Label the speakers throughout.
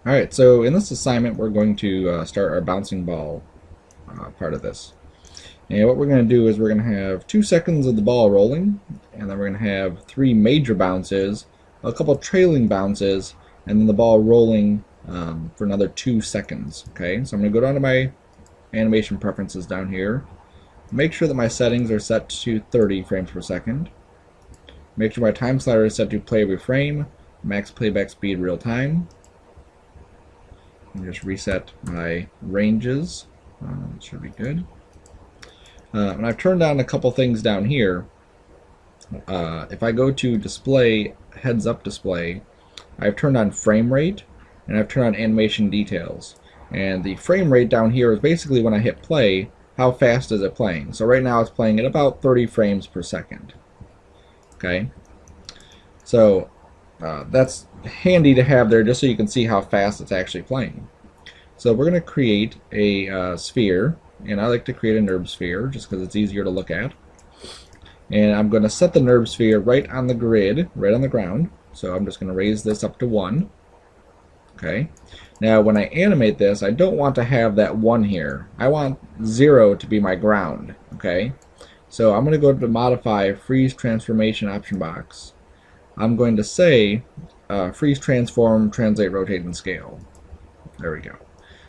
Speaker 1: Alright, so in this assignment we're going to start our bouncing ball part of this. And what we're going to do is we're going to have 2 seconds of the ball rolling, and then we're going to have 3 major bounces, a couple trailing bounces, and then the ball rolling for another 2 seconds. Okay, so I'm going to go down to my animation preferences down here. Make sure that my settings are set to 30 frames per second. Make sure my time slider is set to play every frame, max playback speed real time. And just reset my ranges. Should be good. And I've turned on a couple things down here. If I go to display, heads up display, I've turned on frame rate and I've turned on animation details. And the frame rate down here is basically when I hit play, how fast is it playing. So right now it's playing at about 30 frames per second. Okay, so that's handy to have there just so you can see how fast it's actually playing. So we're going to create a sphere, and I like to create a NURB sphere just because it's easier to look at. And I'm going to set the NURB sphere right on the grid, right on the ground. So I'm just going to raise this up to 1. Okay. Now when I animate this, I don't want to have that 1 here. I want 0 to be my ground. Okay. So I'm going to go to modify freeze transformation option box. I'm going to say freeze transform, translate, rotate, and scale. There we go.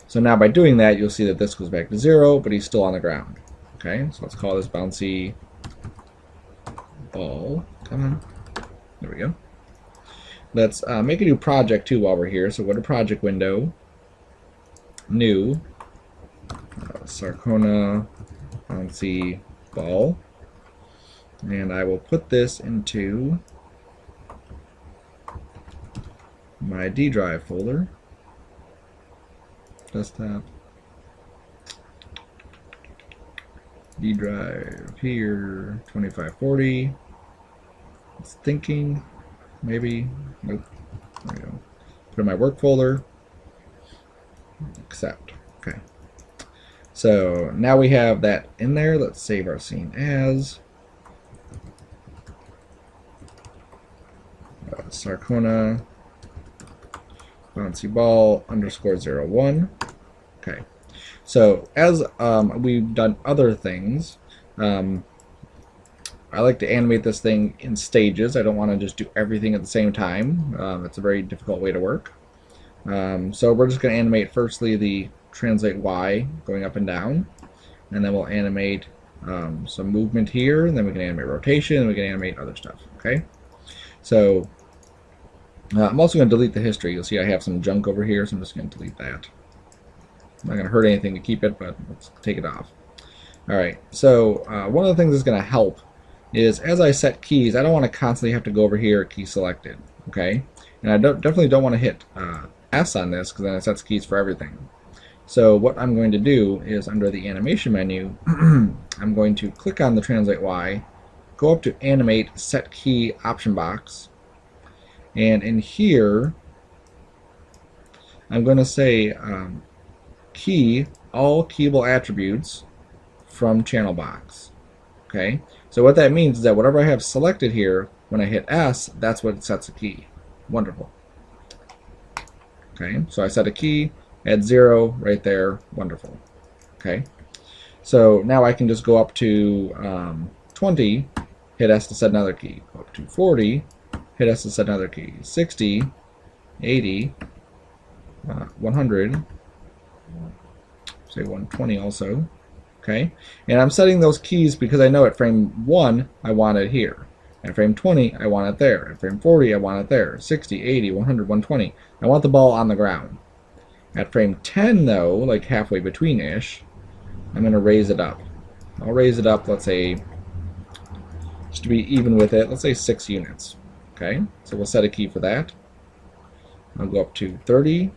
Speaker 1: So now by doing that, you'll see that this goes back to 0, but he's still on the ground. Okay, so let's call this bouncy ball. Come on. There we go. Let's make a new project too while we're here. So go to project window, new, Sarcona bouncy ball, and I will put this into my D drive folder. Desktop, D drive here, 2540. It's thinking, maybe, nope. There we go. Put in my work folder, accept. Okay. So now we have that in there. Let's save our scene as Sarcona BounceyBall _ 01. Okay, so as we've done other things, I like to animate this thing in stages. I don't want to just do everything at the same time. It's a very difficult way to work. So we're just going to animate firstly the translate Y going up and down, and then we'll animate some movement here, and then we can animate rotation, and we can animate other stuff. Okay, so I'm also going to delete the history. You'll see I have some junk over here, so I'm just going to delete that. I'm not going to hurt anything to keep it, but let's take it off. Alright, so one of the things that's going to help is as I set keys, I don't want to constantly have to go over here, key selected. Okay, and I definitely don't want to hit S on this because then it sets keys for everything. So what I'm going to do is under the animation menu, I'm going to click on the translate Y, go up to animate set key option box, and in here I'm going to say key all keyable attributes from channel box. Okay, so what that means is that whatever I have selected here, when I hit S, that's what sets a key. Wonderful. Okay, so I set a key, add 0 right there. Wonderful. Okay, so now I can just go up to 20, hit S to set another key. Go up to 40, hit S to set another key. 60, 80, 100, say 120 also. Okay, and I'm setting those keys because I know at frame 1 I want it here. At frame 20 I want it there. At frame 40 I want it there. 60, 80, 100, 120. I want the ball on the ground. At frame 10 though, like halfway between-ish, I'm going to raise it up. I'll raise it up, let's say, just to be even with it, let's say 6 units. Okay, so we'll set a key for that. I'll go up to 30.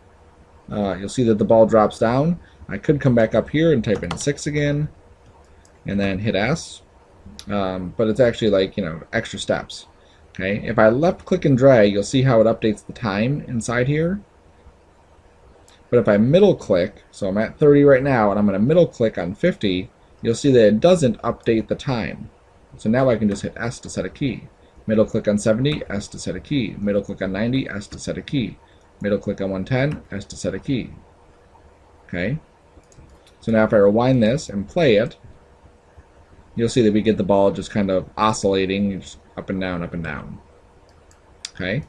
Speaker 1: You'll see that the ball drops down. I could come back up here and type in 6 again, and then hit S. But it's actually like, extra steps. Okay, if I left click and drag, you'll see how it updates the time inside here. But if I middle click, so I'm at 30 right now, and I'm going to middle click on 50, you'll see that it doesn't update the time. So now I can just hit S to set a key. Middle click on 70, S to set a key. Middle click on 90, S to set a key. middle click on 110, S to set a key. Okay. So now if I rewind this and play it, you'll see that we get the ball just kind of oscillating, just up and down, up and down. Okay.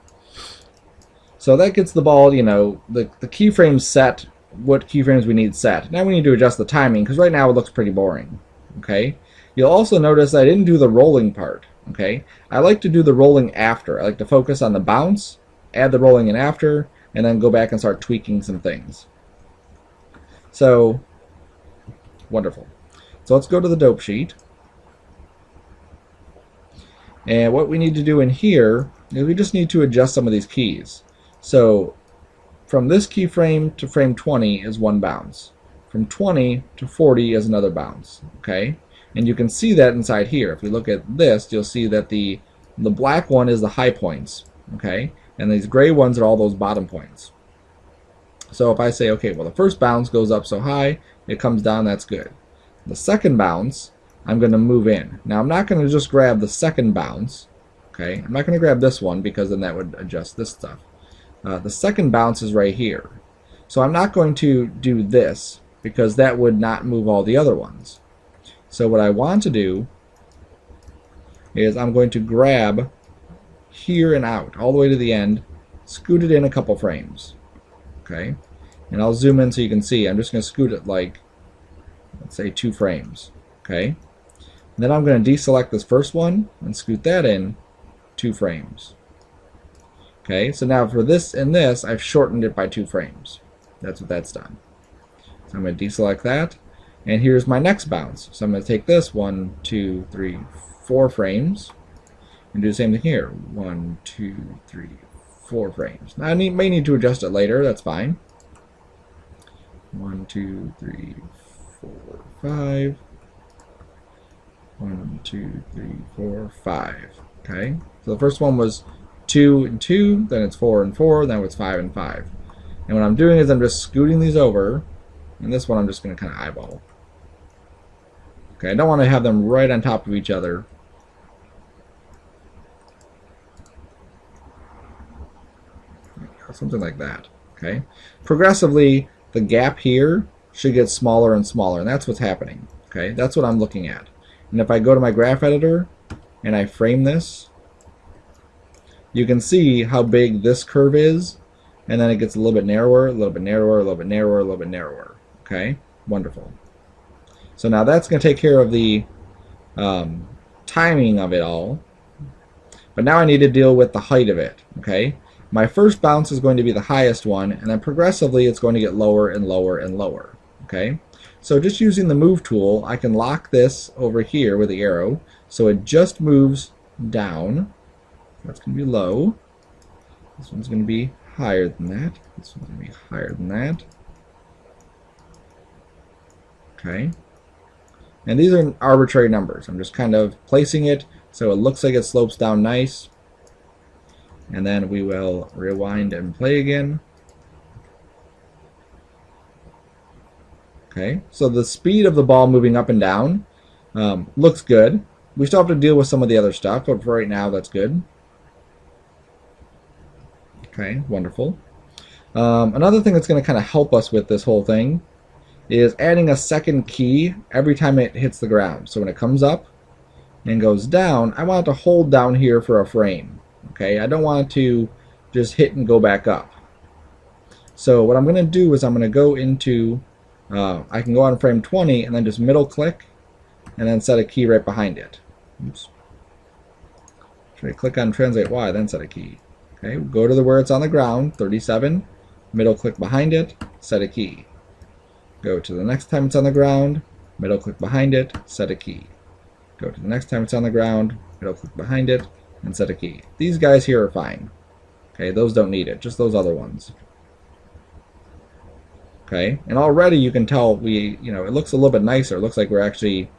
Speaker 1: So that gets the ball, you know, the keyframes set, what keyframes we need set. Now we need to adjust the timing, because right now it looks pretty boring. Okay. You'll also notice I didn't do the rolling part. Okay. I like to do the rolling after. I like to focus on the bounce, add the rolling in after, and then go back and start tweaking some things. So, wonderful. So let's go to the dope sheet. And what we need to do in here is we just need to adjust some of these keys. So from this keyframe to frame 20 is one bounce. From 20 to 40 is another bounce. Okay? And you can see that inside here. If we look at this, you'll see that the black one is the high points. Okay? And these gray ones are all those bottom points. So if I say, okay, well, the first bounce goes up so high, it comes down, that's good. The second bounce, I'm going to move in. Now, I'm not going to just grab the second bounce. Okay? I'm not going to grab this one because then that would adjust this stuff. The second bounce is right here. So I'm not going to do this because that would not move all the other ones. So what I want to do is I'm going to grab here and out, all the way to the end, scoot it in a couple frames. Okay? And I'll zoom in so you can see. I'm just going to scoot it like, let's say 2 frames. Okay? And then I'm going to deselect this first one and scoot that in 2 frames. Okay, so now for this and this, I've shortened it by 2 frames. That's what that's done. So I'm going to deselect that, and here's my next bounce. So I'm going to take this 1, 2, 3, 4 frames, and do the same thing here. 1, 2, 3, 4 frames. Now I may need to adjust it later. That's fine. 1, 2, 3, 4, 5. 1, 2, 3, 4, 5. Okay, so the first one was 2 and 2, then it's 4 and 4, then it's 5 and 5. And what I'm doing is I'm just scooting these over, and this one I'm just going to kind of eyeball. Okay, I don't want to have them right on top of each other. Something like that. Okay, progressively the gap here should get smaller and smaller, and that's what's happening. Okay, that's what I'm looking at. And if I go to my graph editor and I frame this, you can see how big this curve is, and then it gets a little bit narrower, a little bit narrower, a little bit narrower, a little bit narrower. Okay, wonderful. So now that's going to take care of the timing of it all. But now I need to deal with the height of it. Okay, my first bounce is going to be the highest one, and then progressively it's going to get lower and lower and lower. Okay, so just using the move tool, I can lock this over here with the arrow, so it just moves down. That's going to be low. This one's going to be higher than that. This one's going to be higher than that. Okay. And these are arbitrary numbers. I'm just kind of placing it so it looks like it slopes down nice. And then we will rewind and play again. Okay. So the speed of the ball moving up and down looks good. We still have to deal with some of the other stuff, but for right now, that's good. Okay, wonderful. Another thing that's going to kind of help us with this whole thing is adding a second key every time it hits the ground. So when it comes up and goes down, I want it to hold down here for a frame. Okay, I don't want it to just hit and go back up. So what I'm going to do is I'm going to go into, I can go on frame 20 and then just middle click and then set a key right behind it. Oops. Should I click on translate Y, then set a key? Okay, go to where it's on the ground, 37, middle click behind it, set a key. Go to the next time it's on the ground, middle click behind it, set a key. Go to the next time it's on the ground, middle click behind it, and set a key. These guys here are fine. Okay, those don't need it, just those other ones. Okay, and already you can tell it looks a little bit nicer. It looks like we're actually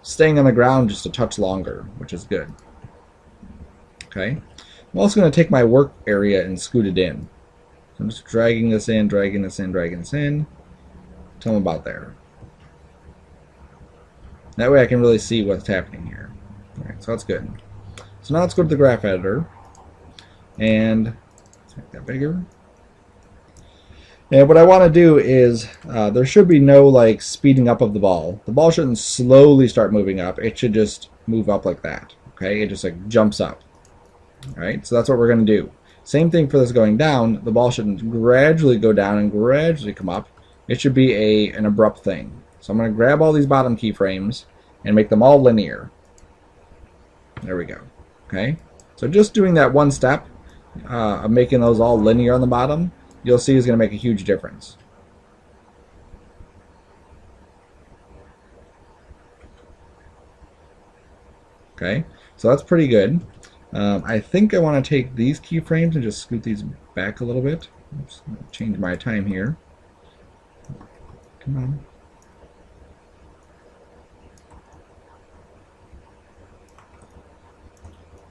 Speaker 1: staying on the ground just a touch longer, which is good. Okay. I'm also going to take my work area and scoot it in. So I'm just dragging this in, dragging this in, dragging this in. Tell them about there. That way I can really see what's happening here. Alright, so that's good. So now let's go to the graph editor. And let's make that bigger. And what I want to do is, there should be no like speeding up of the ball. The ball shouldn't slowly start moving up. It should just move up like that. Okay, it just like jumps up. All right, so that's what we're going to do. Same thing for this going down. The ball shouldn't gradually go down and gradually come up. It should be an abrupt thing. So I'm going to grab all these bottom keyframes and make them all linear. There we go. Okay, so just doing that one step of making those all linear on the bottom, you'll see is going to make a huge difference. Okay, so that's pretty good. I think I want to take these keyframes and just scoot these back a little bit. Oops, change my time here. Come on.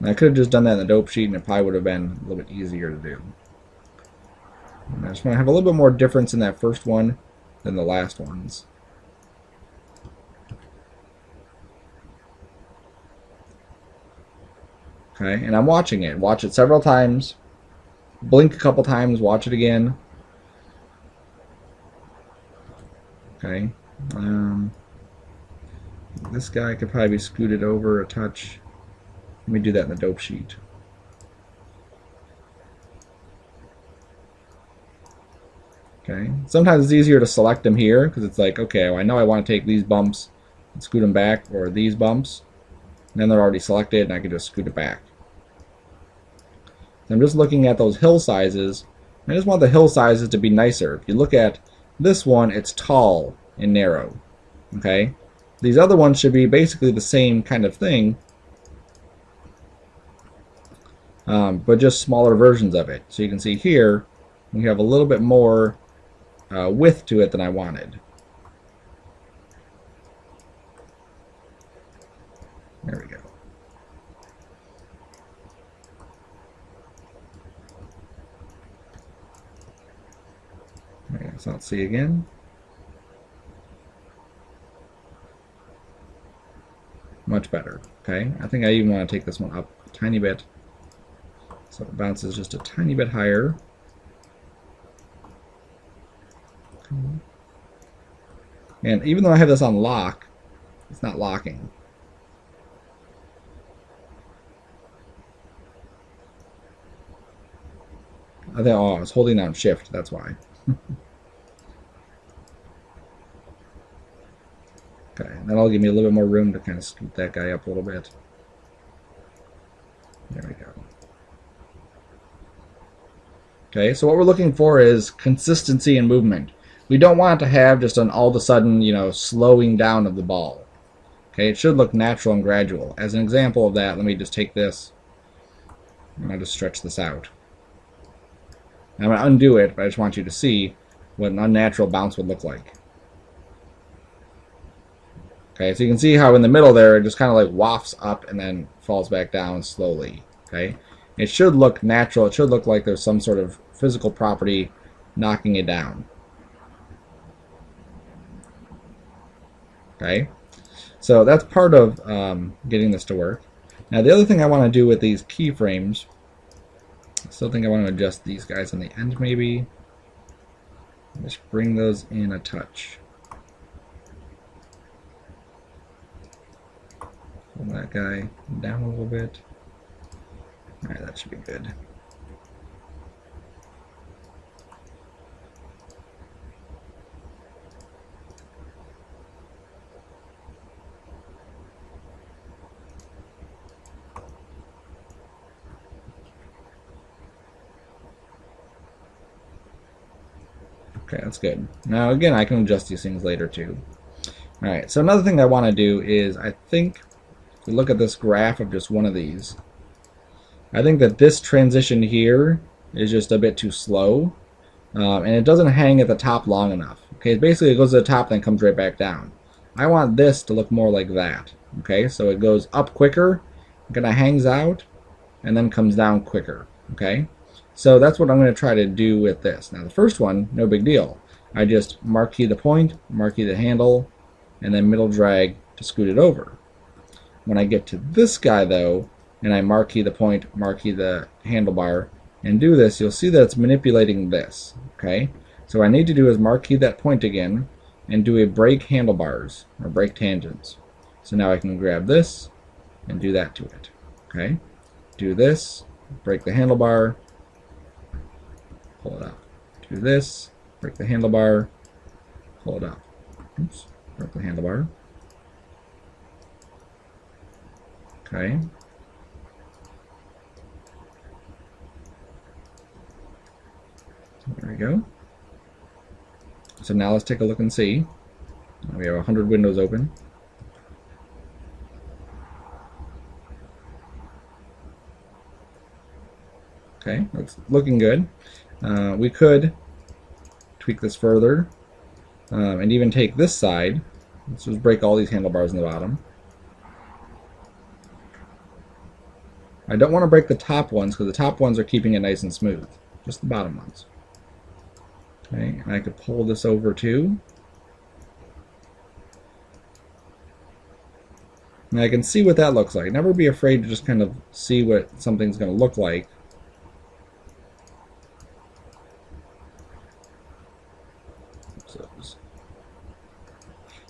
Speaker 1: And I could have just done that in the dope sheet and it probably would have been a little bit easier to do. And I just want to have a little bit more difference in that first one than the last ones. Okay, and I'm watching it. Watch it several times. Blink a couple times, watch it again. Okay. This guy could probably be scooted over a touch. Let me do that in the dope sheet. Okay. Sometimes it's easier to select them here because it's like, okay, well, I know I want to take these bumps and scoot them back, or these bumps. And then they're already selected and I can just scoot it back. So I'm just looking at those hill sizes. I just want the hill sizes to be nicer. If you look at this one, it's tall and narrow. Okay? These other ones should be basically the same kind of thing, but just smaller versions of it. So you can see here, we have a little bit more width to it than I wanted. There we go. Okay, so let's see again. Much better. Okay, I think I even want to take this one up a tiny bit, so it bounces just a tiny bit higher. And even though I have this on lock, it's not locking. I think, oh, I was holding down shift, that's why. Okay, that'll give me a little bit more room to kind of scoot that guy up a little bit. There we go. Okay, so what we're looking for is consistency in movement. We don't want to have just an all of a sudden, slowing down of the ball. Okay, it should look natural and gradual. As an example of that, let me just take this and I'll just stretch this out. I'm going to undo it, but I just want you to see what an unnatural bounce would look like. Okay, so you can see how in the middle there it just kind of like wafts up and then falls back down slowly. Okay, it should look natural. It should look like there's some sort of physical property knocking it down. Okay, so that's part of getting this to work. Now the other thing I want to do with these keyframes, I still think I want to adjust these guys on the end maybe. Just bring those in a touch. Pull that guy down a little bit. Alright, that should be good. Okay, that's good. Now again, I can adjust these things later too. Alright, so another thing I want to do is, I think, if we look at this graph of just one of these, I think that this transition here is just a bit too slow, and it doesn't hang at the top long enough. Okay, basically it goes to the top and then comes right back down. I want this to look more like that. Okay, so it goes up quicker, kind of hangs out, and then comes down quicker. Okay, so that's what I'm going to try to do with this. Now the first one, no big deal. I just marquee the point, marquee the handle, and then middle drag to scoot it over. When I get to this guy though, and I marquee the point, marquee the handlebar, and do this, you'll see that it's manipulating this. Okay, So what I need to do is marquee that point again and do a break handlebars or break tangents. So now I can grab this and do that to it. Okay, do this, break the handlebar, pull it up. Do this, break the handlebar, pull it up. Oops, break the handlebar. Okay. There we go. So now let's take a look and see. We have 100 windows open. Okay, that's looking good. We could tweak this further and even take this side. Let's just break all these handlebars in the bottom. I don't want to break the top ones because the top ones are keeping it nice and smooth. Just the bottom ones. Okay, and I could pull this over too. And I can see what that looks like. Never be afraid to just kind of see what something's going to look like.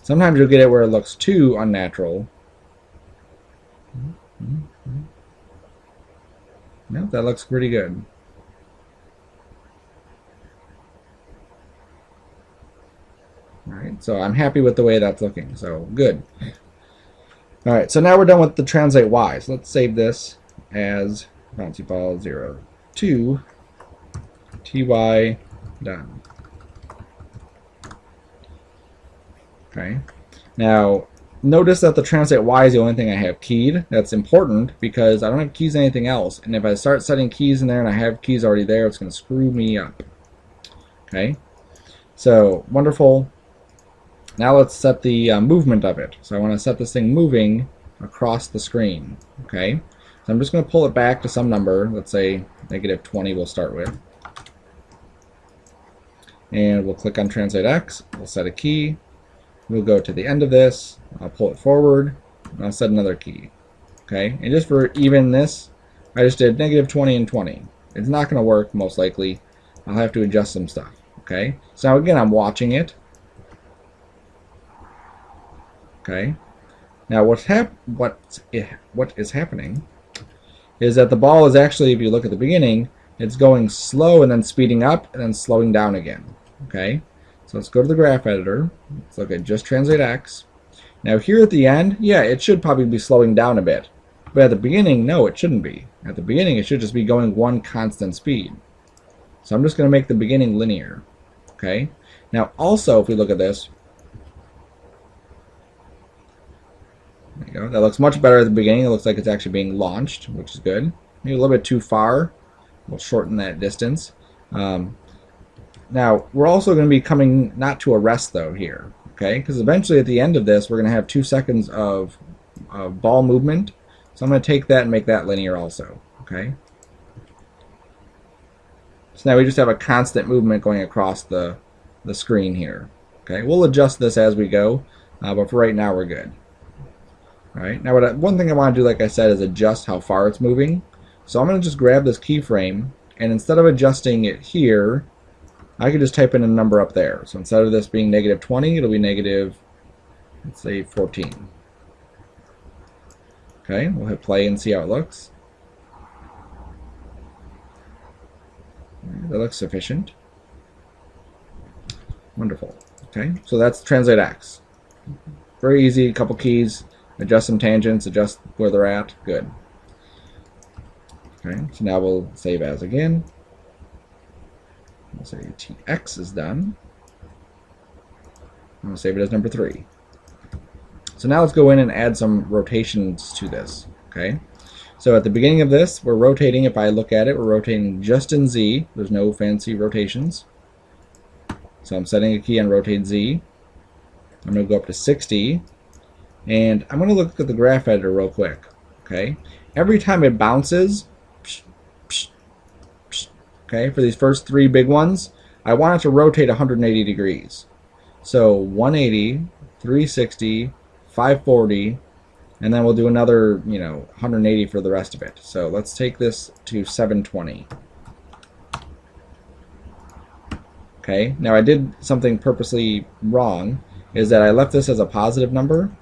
Speaker 1: Sometimes you'll get it where it looks too unnatural. No, that looks pretty good. Alright, so I'm happy with the way that's looking, so good. Alright, so now we're done with the translate Y. So let's save this as BounceyBall 02 TY done. Okay. Now, notice that the translate Y is the only thing I have keyed. That's important because I don't have keys in anything else. And if I start setting keys in there and I have keys already there, it's going to screw me up. Okay. So, wonderful. Now let's set the movement of it. So I want to set this thing moving across the screen. Okay. So I'm just going to pull it back to some number. Let's say -20 we'll start with. And we'll click on Translate X. We'll set a key. We'll go to the end of this. I'll pull it forward. And I'll set another key. Okay. And just for even this, I just did -20 and 20. It's not going to work most likely. I'll have to adjust some stuff. Okay. So now again, I'm watching it. Okay. Now what is happening is that the ball is actually, if you look at the beginning, it's going slow and then speeding up and then slowing down again. Okay. So let's go to the graph editor. Let's look at just Translate X. Now here at the end, yeah, it should probably be slowing down a bit. But at the beginning, no, it shouldn't be. At the beginning, it should just be going one constant speed. So I'm just going to make the beginning linear. Okay. Now also, if we look at this, there you go. That looks much better at the beginning. It looks like it's actually being launched, which is good. Maybe a little bit too far. We'll shorten that distance. Now, we're also going to be coming not to a rest, though, here. Okay? Because eventually at the end of this, we're going to have 2 seconds of ball movement. So I'm going to take that and make that linear also. Okay? So now we just have a constant movement going across the screen here. Okay? We'll adjust this as we go, but for right now, we're good. Alright, now one thing I want to do, like I said, is adjust how far it's moving. So I'm going to just grab this keyframe, and instead of adjusting it here, I could just type in a number up there. So instead of this being -20, it'll be negative, let's say 14. Okay, we'll hit play and see how it looks. That looks sufficient. Wonderful. Okay, so that's Translate X. Very easy, a couple keys. Adjust some tangents, adjust where they're at. Good. Okay, so now we'll save as again. We'll say TX is done. I'm going to save it as number 3. So now let's go in and add some rotations to this. Okay, so at the beginning of this, we're rotating. If I look at it, we're rotating just in Z. There's no fancy rotations. So I'm setting a key on rotate Z. I'm going to go up to 60. And I'm going to look at the graph editor real quick. Okay, every time it bounces, okay, for these first 3 big ones, I want it to rotate 180 degrees. So 180, 360, 540, and then we'll do another, 180 for the rest of it. So let's take this to 720. Okay, now I did something purposely wrong, is that I left this as a positive number,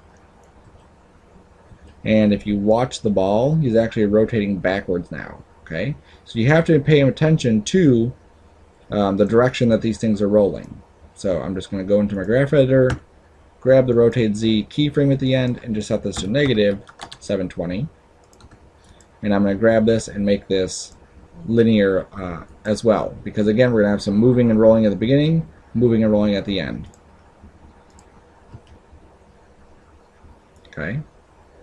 Speaker 1: and if you watch the ball, he's actually rotating backwards now. Okay, so you have to pay attention to the direction that these things are rolling. So I'm just going to go into my graph editor, grab the rotate Z keyframe at the end, and just set this to negative 720. And I'm going to grab this and make this linear as well, because again we're going to have some moving and rolling at the beginning, moving and rolling at the end. Okay,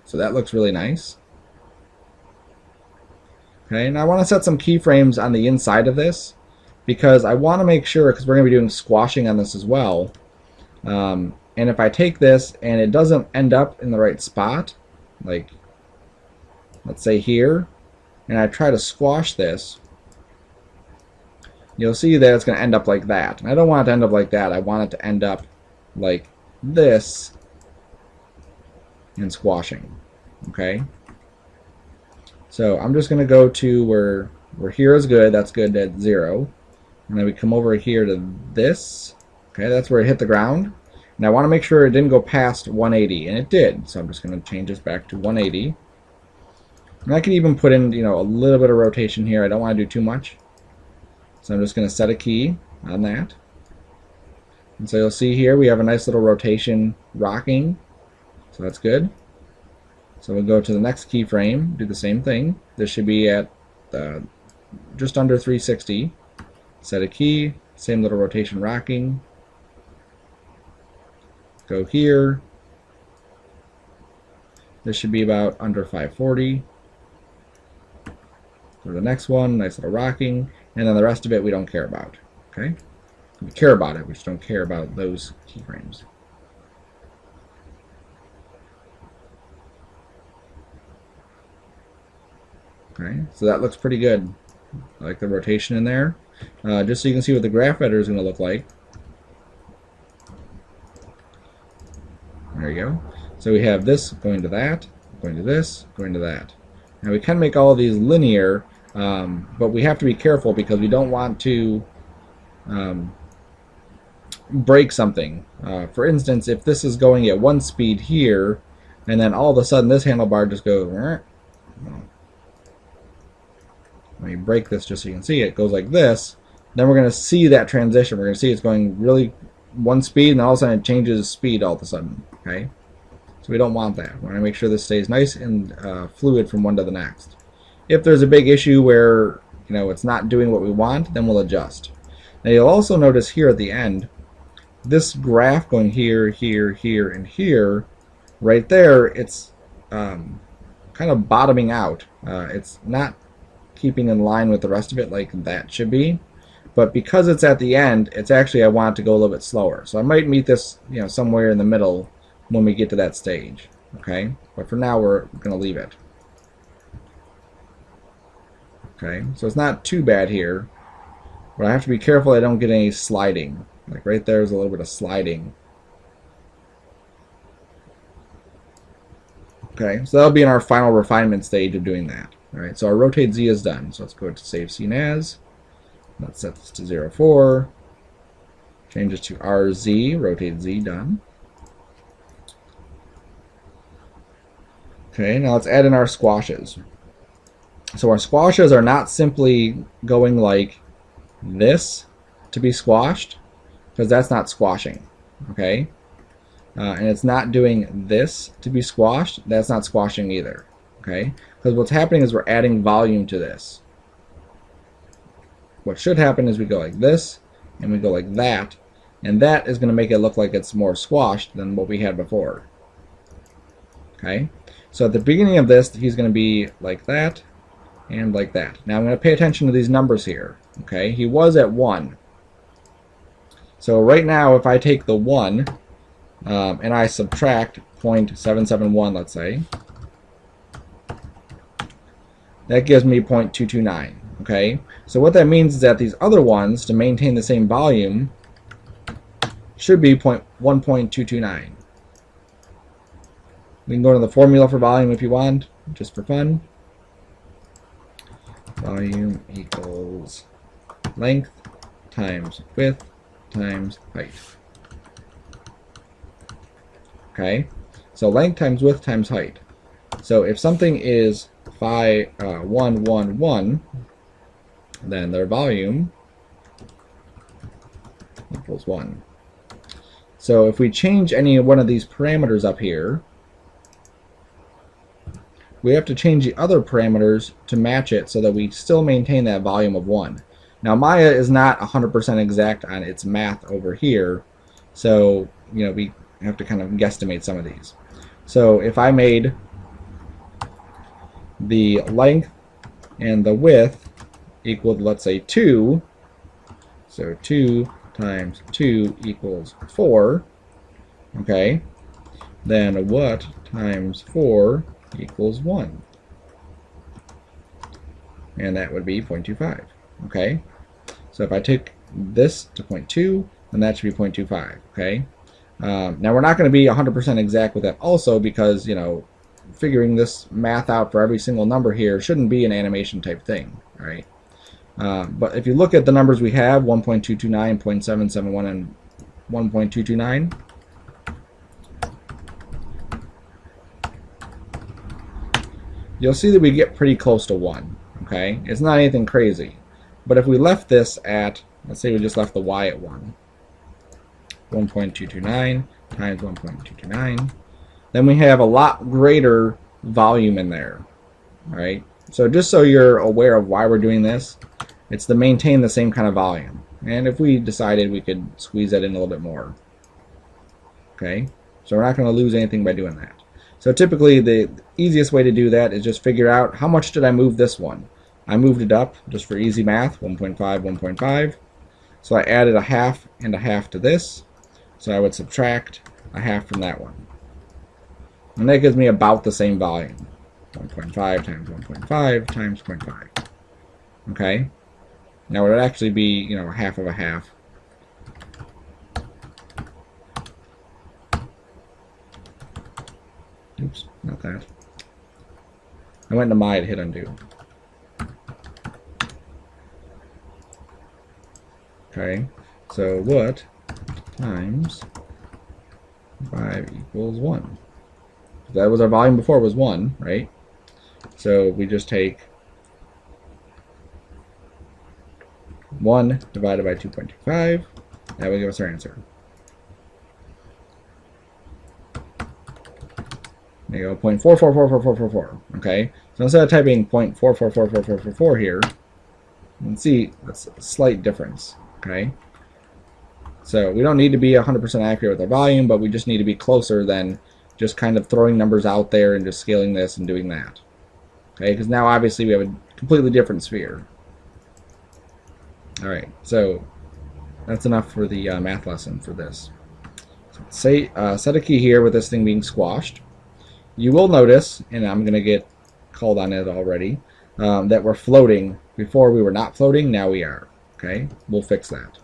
Speaker 1: so that looks really nice. Okay, and I want to set some keyframes on the inside of this, because I want to make sure, because we're going to be doing squashing on this as well, and if I take this and it doesn't end up in the right spot, like let's say here, and I try to squash this, you'll see that it's going to end up like that. And I don't want it to end up like that. I want it to end up like this in squashing. Okay? So I'm just going to go to where here is good. That's good at 0. And then we come over here to this. Okay, that's where it hit the ground. And I want to make sure it didn't go past 180. And it did. So I'm just going to change this back to 180. And I can even put in, you know, a little bit of rotation here. I don't want to do too much. So I'm just going to set a key on that. And so you'll see here we have a nice little rotation rocking. So that's good. So we'll go to the next keyframe, do the same thing. This should be at just under 360. Set a key, same little rotation rocking. Go here. This should be about under 540. Go to the next one, nice little rocking, and then the rest of it we don't care about. Okay? We care about it, we just don't care about those keyframes. Okay, so that looks pretty good. I like the rotation in there. Just so you can see what the graph editor is going to look like. There you go. So we have this going to that, going to this, going to that. Now we can make all of these linear, but we have to be careful because we don't want to break something. For instance, if this is going at one speed here, and then all of a sudden this handlebar just goes, let me break this just so you can see it goes like this, then we're going to see that transition. We're going to see it's going really one speed, and then all of a sudden it changes speed all of a sudden. Okay, so we don't want that. We want to make sure this stays nice and fluid from one to the next. If there's a big issue where it's not doing what we want, then we'll adjust. Now you'll also notice here at the end, this graph going here, here, here, and here, right there, it's kind of bottoming out. It's not keeping in line with the rest of it like that should be. But because it's at the end, it's actually, I want it to go a little bit slower. So I might meet this somewhere in the middle when we get to that stage. Okay? But for now, we're going to leave it. Okay? So it's not too bad here. But I have to be careful I don't get any sliding. Like right there's a little bit of sliding. Okay, so that'll be in our final refinement stage of doing that. Alright, so our rotate Z is done. So let's go to save scene as. Let's set this to 0.4. Change this to RZ, rotate Z, done. Okay, now let's add in our squashes. So our squashes are not simply going like this to be squashed, because that's not squashing. Okay? And it's not doing this to be squashed, that's not squashing either. Okay? Because what's happening is we're adding volume to this. What should happen is we go like this, and we go like that, and that is going to make it look like it's more squashed than what we had before. Okay? So at the beginning of this, he's going to be like that, and like that. Now I'm going to pay attention to these numbers here. Okay? He was at 1. So right now, if I take the 1, and I subtract 0.771, let's say, that gives me 0.229. Okay, so what that means is that these other ones, to maintain the same volume, should be 1.229. We can go to the formula for volume if you want, just for fun. Volume equals length times width times height. Okay, so length times width times height. So if something is 1, 1, 1, then their volume equals 1. So if we change any one of these parameters up here, we have to change the other parameters to match it so that we still maintain that volume of 1. Now Maya is not 100% exact on its math over here, so we have to kind of guesstimate some of these. So if I made the length and the width equal, let's say, 2, so 2 times 2 equals 4, okay, then what times 4 equals 1? And that would be 0.25, okay? So if I take this to 0.2, then that should be 0.25, okay? Now we're not going to be 100% exact with that also because, figuring this math out for every single number here shouldn't be an animation type thing, all right? But if you look at the numbers we have, 1.229, 0.771, and 1.229, you'll see that we get pretty close to 1, okay? It's not anything crazy. But if we left this at, let's say we just left the y at 1, 1.229 times 1.229, then we have a lot greater volume in there, all right? So just so you're aware of why we're doing this, it's to maintain the same kind of volume. And if we decided, we could squeeze that in a little bit more, okay? So we're not going to lose anything by doing that. So typically the easiest way to do that is just figure out how much did I move this one. I moved it up, just for easy math, 1.5, 1.5. So I added a half and a half to this. So I would subtract a half from that one. And that gives me about the same volume. 1.5 times 1.5 times 0.5. Okay? Now it would actually be, a half of a half. Oops, not that. I went to Maya to hit undo. Okay, so what times 5 equals 1? That was our volume before, was 1, right? So we just take 1 divided by 2.25. That will give us our answer. There you go, 0.444444. Okay, so instead of typing 0.444444 here, you can see that's a slight difference. Okay, so we don't need to be 100% accurate with our volume, but we just need to be closer than just kind of throwing numbers out there and just scaling this and doing that. Okay, because now obviously we have a completely different sphere. All right, so that's enough for the math lesson for this. So say set a key here with this thing being squashed. You will notice, and I'm going to get called on it already, that we're floating. Before we were not floating, now we are. Okay, we'll fix that.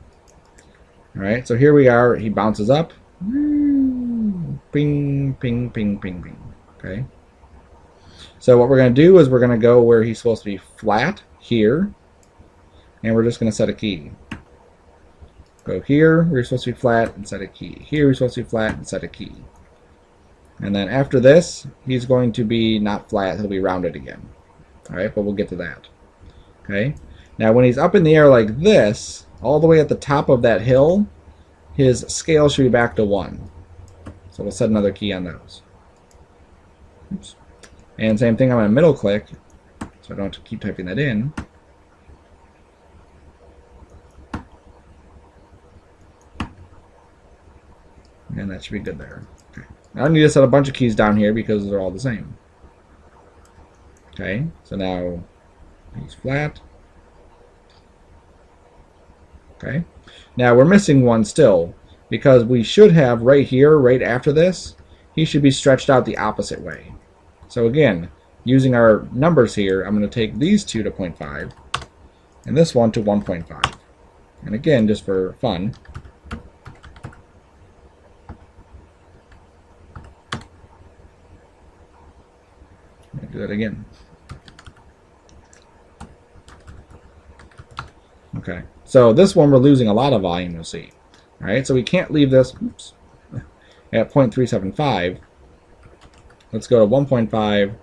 Speaker 1: All right, so here we are. He bounces up. Ping, ping, ping, ping, ping. Okay. So what we're going to do is we're going to go where he's supposed to be flat here, and we're just going to set a key. Go here, we're supposed to be flat, and set a key. Here, we're supposed to be flat, and set a key. And then after this, he's going to be not flat, he'll be rounded again. All right, but we'll get to that. Okay. Now, when he's up in the air like this, all the way at the top of that hill, his scale should be back to 1. So we'll set another key on those. Oops. And same thing, I'm going to middle click, so I don't have to keep typing that in. And that should be good there. Okay. Now I need to set a bunch of keys down here because they're all the same. Okay, so now he's flat. Okay, now we're missing one still because we should have right here, right after this, he should be stretched out the opposite way. So again, using our numbers here, I'm going to take these two to 0.5 and this one to 1.5. And again, just for fun, do that again. Okay, so this one we're losing a lot of volume, you'll see. All right, so we can't leave this at 0.375. Let's go to 1.5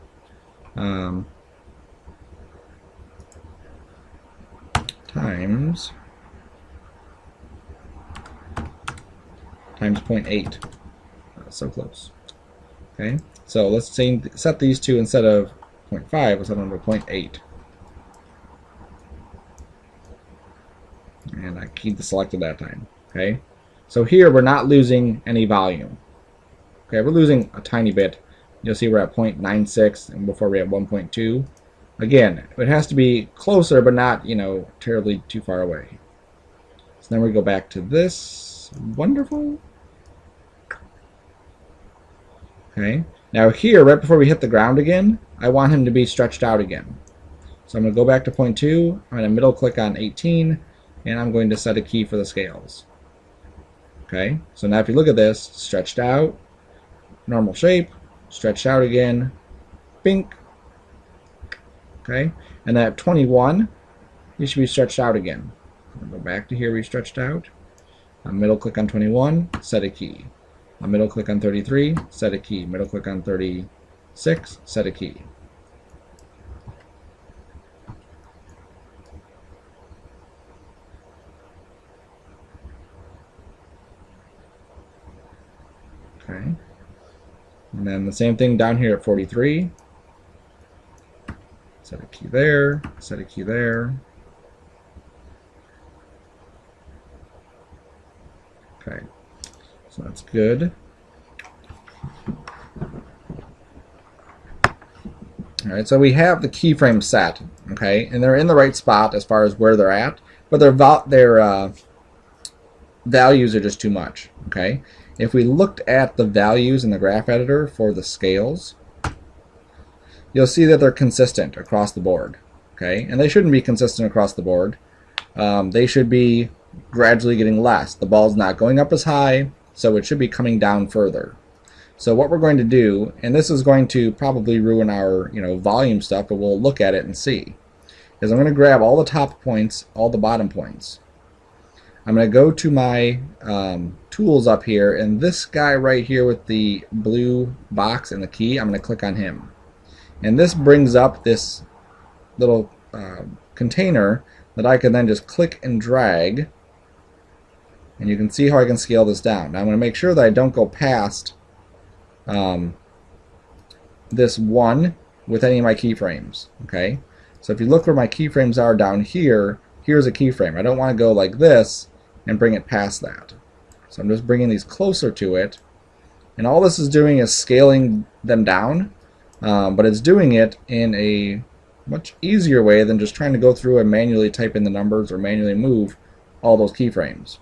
Speaker 1: times 0.8. So close. Okay, so let's set these two instead of 0.5, let's set them to 0.8. And I keep the selected that time. Okay, so here we're not losing any volume. Okay, we're losing a tiny bit. You'll see we're at 0.96, and before we had 1.2. Again, it has to be closer, but not, you know, terribly too far away. So then we go back to this. Wonderful. Okay, now here, right before we hit the ground again, I want him to be stretched out again. So I'm going to go back to 0.2, I'm going to middle click on 18, and I'm going to set a key for the scales. Okay, so now if you look at this, stretched out, normal shape, stretched out again, bink. Okay, and at 21, you should be stretched out again. I'll go back to here where you stretched out. I'll middle click on 21, set a key. I'll middle click on 33, set a key. Middle click on 36, set a key. Okay, and then the same thing down here at 43. Set a key there, set a key there. Okay, so that's good. Alright, so we have the keyframe set, okay, and they're in the right spot as far as where they're at, but their values are just too much, okay? If we looked at the values in the graph editor for the scales, you'll see that they're consistent across the board, okay? And they shouldn't be consistent across the board. They should be gradually getting less. The ball's not going up as high, so it should be coming down further. So what we're going to do, and this is going to probably ruin our, you know, volume stuff, but we'll look at it and see, is I'm going to grab all the top points, all the bottom points. I'm going to go to my tools up here, and this guy right here with the blue box and the key, I'm going to click on him. And this brings up this little container that I can then just click and drag, and you can see how I can scale this down. Now I'm going to make sure that I don't go past this 1 with any of my keyframes. Okay, so if you look where my keyframes are down here, here's a keyframe. I don't want to go like this and bring it past that. So I'm just bringing these closer to it, and all this is doing is scaling them down, but it's doing it in a much easier way than just trying to go through and manually type in the numbers or manually move all those keyframes.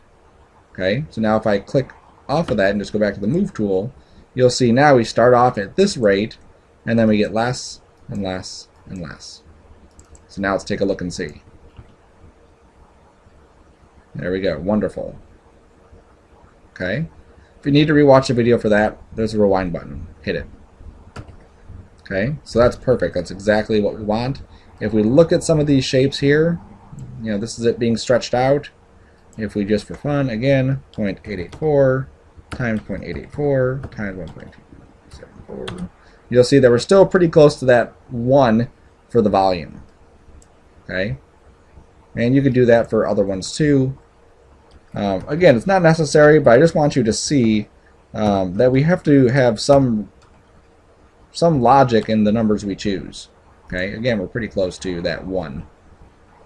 Speaker 1: Okay, so now if I click off of that and just go back to the move tool, you'll see now we start off at this rate, and then we get less and less and less. So now let's take a look and see. There we go, wonderful. Okay, if you need to rewatch the video for that, there's a rewind button, hit it. Okay, so that's perfect, that's exactly what we want. If we look at some of these shapes here, you know, this is it being stretched out. If we just for fun, again, 0.884 times 0.884 times 1.274, you'll see that we're still pretty close to that 1 for the volume. Okay, and you could do that for other ones too. Again, it's not necessary, but I just want you to see that we have to have some logic in the numbers we choose. Okay, again, we're pretty close to that 1.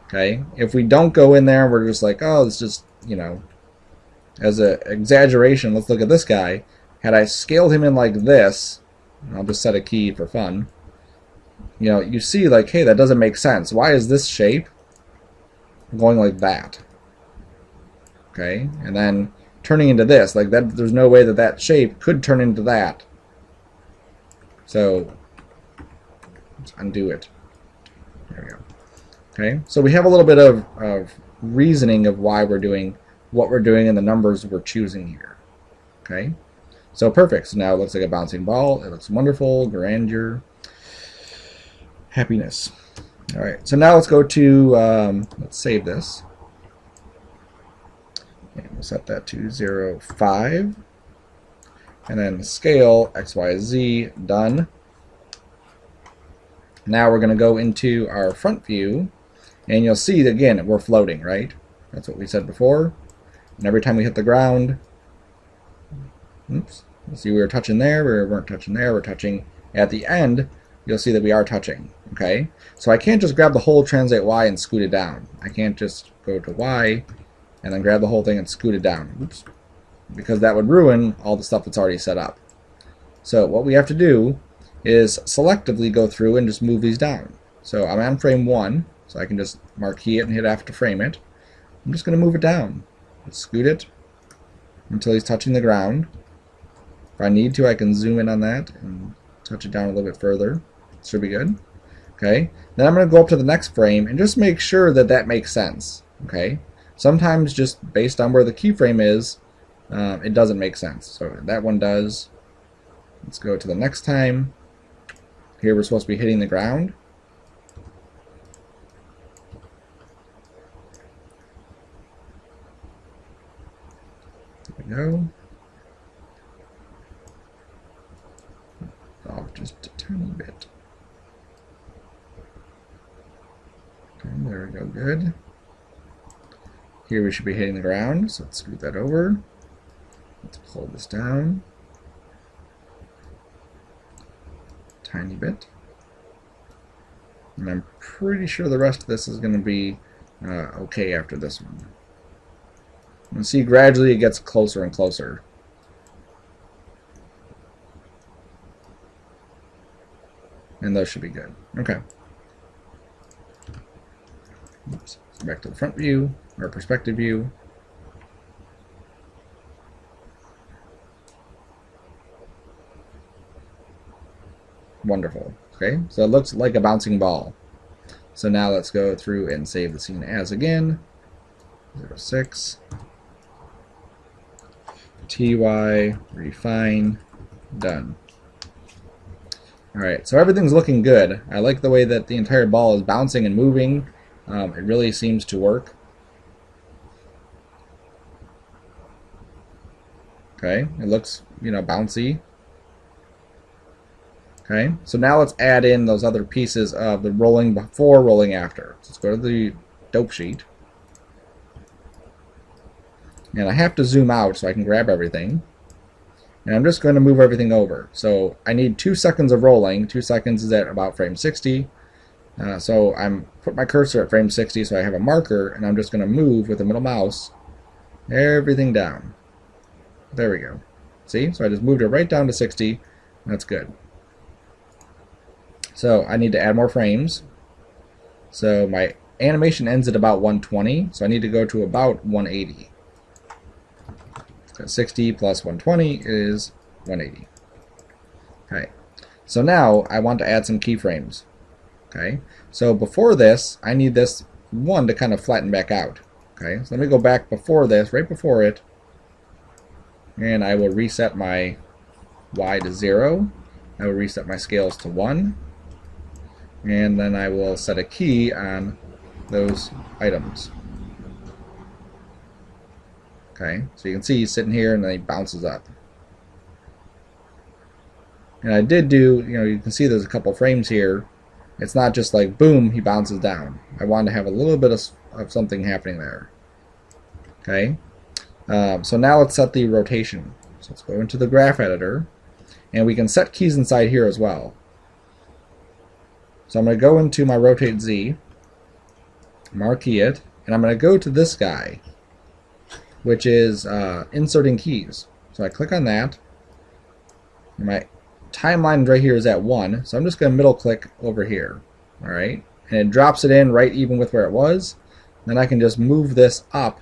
Speaker 1: Okay, if we don't go in there, we're just like, oh, it's just, you know, as an exaggeration, let's look at this guy. Had I scaled him in like this, I'll just set a key for fun, you know, you see like, hey, that doesn't make sense. Why is this shape going like that? Okay, and then turning into this, like that, there's no way that that shape could turn into that. So let's undo it. There we go. Okay, so we have a little bit of reasoning of why we're doing what we're doing and the numbers we're choosing here. Okay, so perfect. So now it looks like a bouncing ball. It looks wonderful, grandeur, happiness. All right, so now let's go to, let's save this. And We'll set that to 0, 5. And then scale XYZ, done. Now we're going to go into our front view, and you'll see that, again, we're floating, right? That's what we said before. And every time we hit the ground, oops, you'll see we were touching there, we weren't touching there, we're touching at the end. You'll see that we are touching, okay? So I can't just grab the whole translate Y and scoot it down. I can't just go to Y and then grab the whole thing and scoot it down. Oops. Because that would ruin all the stuff that's already set up. So what we have to do is selectively go through and just move these down. So I'm on frame 1, so I can just marquee it and hit F to frame it. I'm just going to move it down. Just scoot it until he's touching the ground. If I need to, I can zoom in on that and touch it down a little bit further. Should be good. Okay. Then I'm going to go up to the next frame and just make sure that that makes sense. Okay. Sometimes just based on where the keyframe is, it doesn't make sense. So that one does. Let's go to the next time. Here we're supposed to be hitting the ground. There we go. Off just a tiny bit. Okay, there we go, good. Here we should be hitting the ground, so let's scoot that over. Let's pull this down. Tiny bit. And I'm pretty sure the rest of this is going to be okay after this one. You see, gradually it gets closer and closer. And those should be good. Okay. Oops. So back to the front view, or perspective view. Wonderful. Okay, so it looks like a bouncing ball. So now let's go through and save the scene as again. 06. TY, refine, done. Alright, so everything's looking good. I like the way that the entire ball is bouncing and moving. It really seems to work. Okay, it looks, bouncy. Okay, so now let's add in those other pieces of the rolling before, rolling after. So let's go to the dope sheet. And I have to zoom out so I can grab everything. And I'm just going to move everything over. So I need 2 seconds of rolling. 2 seconds is at about frame 60. So I'm put my cursor at frame 60 so I have a marker, and I'm just going to move with the middle mouse everything down. There we go. See? So I just moved it right down to 60. That's good. So I need to add more frames. So my animation ends at about 120, so I need to go to about 180. 60 plus 120 is 180. Okay, so now I want to add some keyframes. Okay, so before this, I need this one to kind of flatten back out. Okay, so let me go back before this, right before it, and I will reset my Y to 0. I will reset my scales to 1. And then I will set a key on those items. Okay, so you can see he's sitting here and then he bounces up. And I did do, you can see there's a couple frames here. It's not just like boom, he bounces down. I wanted to have a little bit of something happening there. Okay, so now let's set the rotation. So let's go into the graph editor, and we can set keys inside here as well. So I'm going to go into my rotate Z, marquee it, and I'm going to go to this guy, which is inserting keys. So I click on that, and my timeline right here is at 1, so I'm just going to middle click over here. Alright, and it drops it in right even with where it was. Then I can just move this up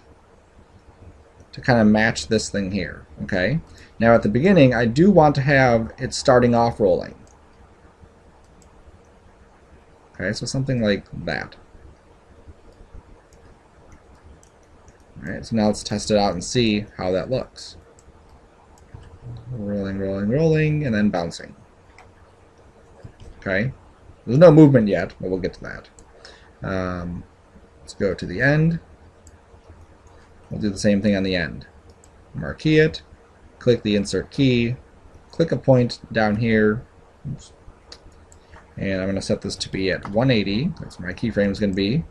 Speaker 1: to kind of match this thing here. Okay, now at the beginning I do want to have it starting off rolling. Okay, so something like that. Alright, so now let's test it out and see how that looks. Rolling, rolling, rolling, and then bouncing. Okay, there's no movement yet, but we'll get to that. Let's go to the end. We'll do the same thing on the end. Marquee it, click the insert key, click a point down here. Oops. And I'm going to set this to be at 180. That's where my keyframe is going to be.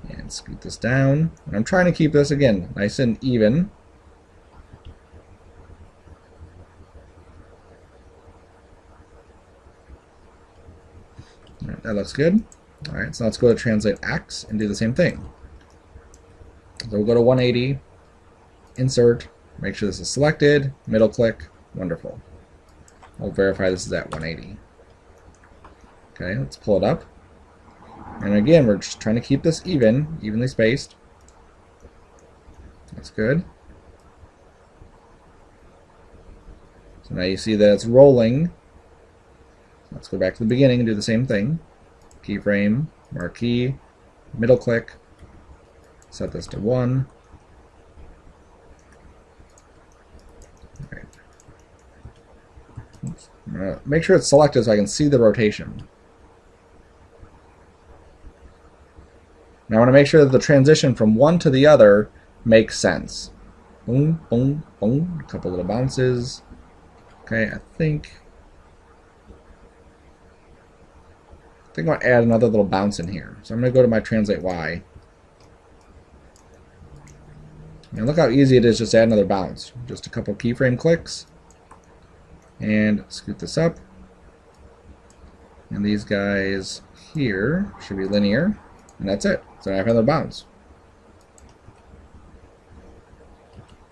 Speaker 1: And scoot this down. And I'm trying to keep this, again, nice and even. All right, that looks good. All right, so let's go to Translate X and do the same thing. So we'll go to 180, insert, make sure this is selected, middle click, wonderful. We'll verify this is at 180. Okay, let's pull it up. And again, we're just trying to keep this evenly spaced. That's good. So now you see that it's rolling. Let's go back to the beginning and do the same thing. Keyframe, marquee, middle click, set this to 1. Okay. Oops. I'm gonna make sure it's selected so I can see the rotation. Now I want to make sure that the transition from one to the other makes sense. Boom, boom, boom. A couple little bounces. Okay, I think I'm going to add another little bounce in here. So I'm going to go to my Translate Y. And look how easy it is just to add another bounce. Just a couple keyframe clicks. And scoot this up. And these guys here should be linear. And that's it. So I have another bounce.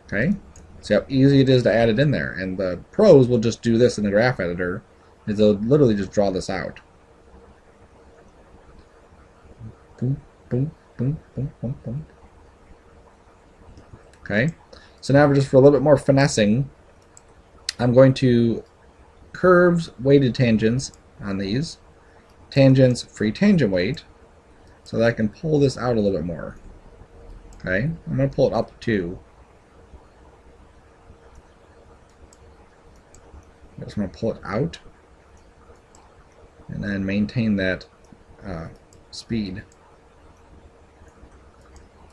Speaker 1: Okay. See how easy it is to add it in there. And the pros will just do this in the graph editor. Is they'll literally just draw this out. Boom, boom, boom, boom, boom, boom. Okay. So now just for a little bit more finessing, I'm going to curves, weighted tangents on these. Tangents, free tangent weight. So that I can pull this out a little bit more. Okay, I'm going to pull it up too. I just want to pull it out and then maintain that speed.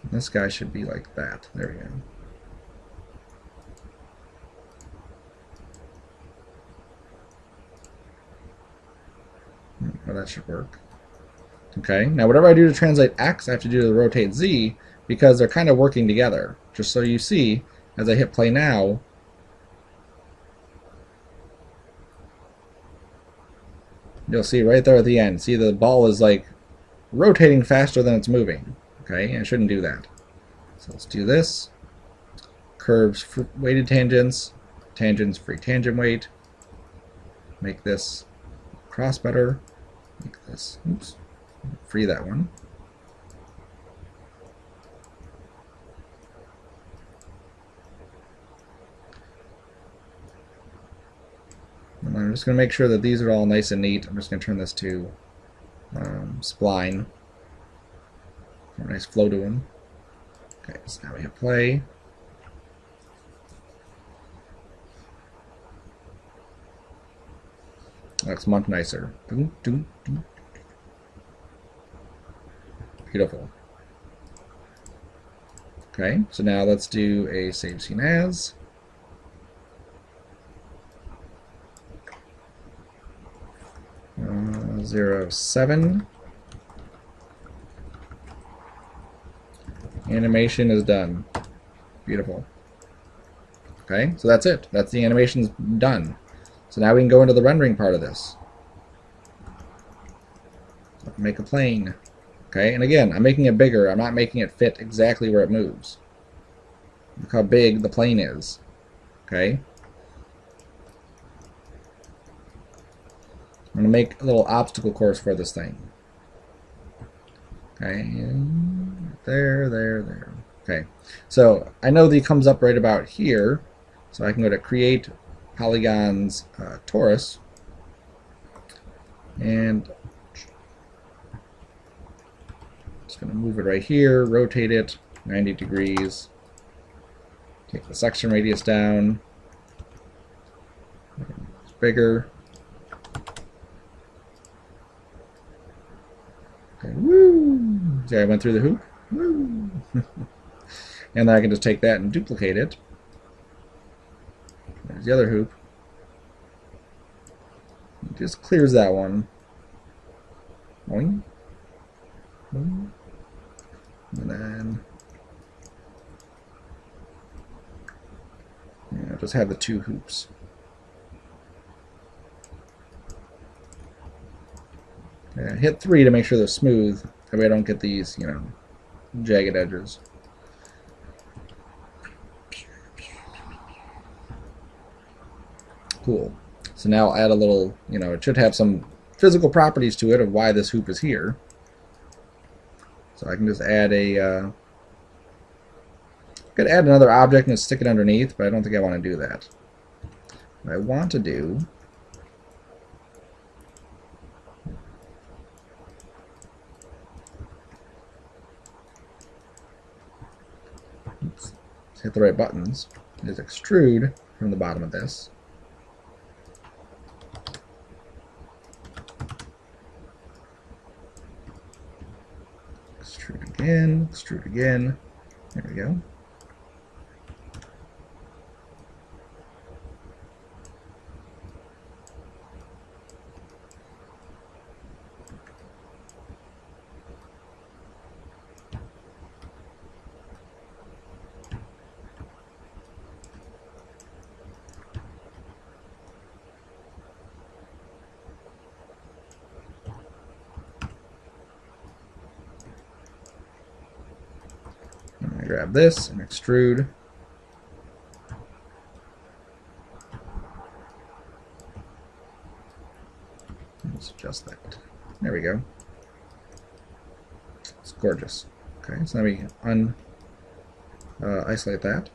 Speaker 1: And this guy should be like that. There we go. Well, that should work. Okay, now whatever I do to translate X, I have to do to rotate Z because they're kind of working together. Just so you see, as I hit play now, you'll see right there at the end, see the ball is like rotating faster than it's moving. Okay, and it shouldn't do that. So let's do this. Curves, weighted tangents, tangents, free tangent weight. Make this cross better. Make this, oops, free that one. And I'm just going to make sure that these are all nice and neat. I'm just going to turn this to spline. A nice flow to them. Okay, so now we hit play. That's much nicer. Beautiful. Okay, so now let's do a save scene as. Uh, 07. Animation is done. Beautiful. Okay, so that's it. That's the animation's done. So now we can go into the rendering part of this. Make a plane. Okay, and again, I'm making it bigger. I'm not making it fit exactly where it moves. Look how big the plane is. Okay. I'm going to make a little obstacle course for this thing. Okay, there. Okay, so I know that it comes up right about here, so I can go to Create Polygons Torus, and just going to move it right here, rotate it 90 degrees, take the section radius down, it's bigger. Okay, woo! See, I went through the hoop. Woo! And And then I can just take that and duplicate it. There's the other hoop. It just clears that one. Boing. Boing. And then just have the two hoops. Hit 3 to make sure they're smooth. That way I don't get these, jagged edges. Cool. So now I'll add a little, it should have some physical properties to it of why this hoop is here. So I can just add I could add another object and stick it underneath, but I don't think I want to do that. What I want to do hit the right buttons, is extrude from the bottom of this. Extrude again. There we go. Grab this and extrude. Let's adjust that. There we go. It's gorgeous. Okay, so let me isolate that.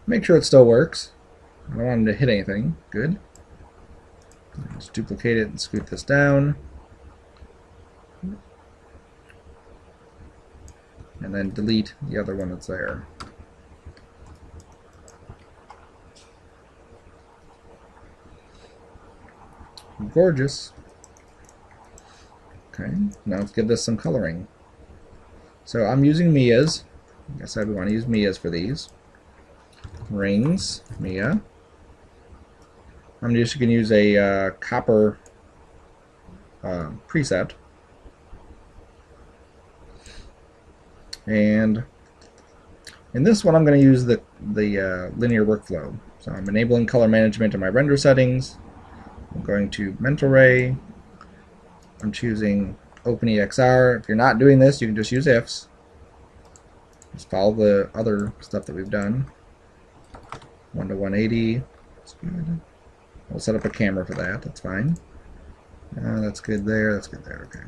Speaker 1: Make sure it still works. I don't want it to hit anything. Good. Just duplicate it and scoot this down. And then delete the other one that's there. Gorgeous. Okay, now let's give this some coloring. So I'm using Mia's. I guess I want to use Mia's for these. Rings, Mia. I'm just going to use a copper preset. And in this one, I'm going to use the linear workflow. So I'm enabling color management in my render settings. I'm going to mental ray. I'm choosing OpenEXR. If you're not doing this, you can just use ifs. Just follow the other stuff that we've done. 1 to 180. That's good. We'll set up a camera for that. That's fine. That's good there. That's good there. Okay.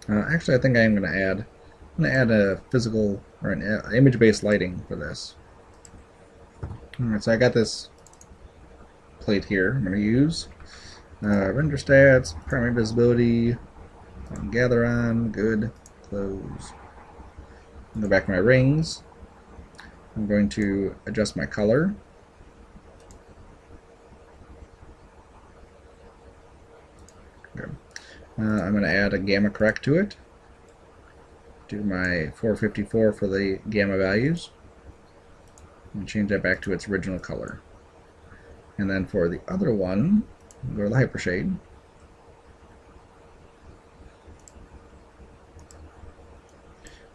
Speaker 1: Actually, I think I am going to add a physical or an image-based lighting for this. Alright, so I got this plate here. I'm going to use render stats, primary visibility, gather on, good, close. Go back to my rings. I'm going to adjust my color. Okay. I'm going to add a gamma correct to it. Do my 454 for the gamma values. And change that back to its original color. And then for the other one, go to the hypershade.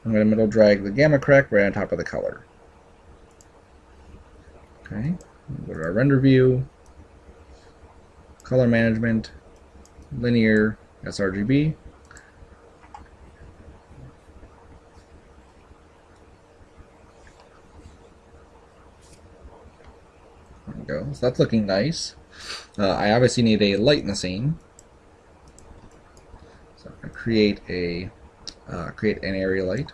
Speaker 1: I'm going to middle drag the gamma correct right on top of the color. Okay, go to our render view, color management, linear, sRGB. There we go. So that's looking nice. I obviously need a light in the scene, so I'm going to create an area light.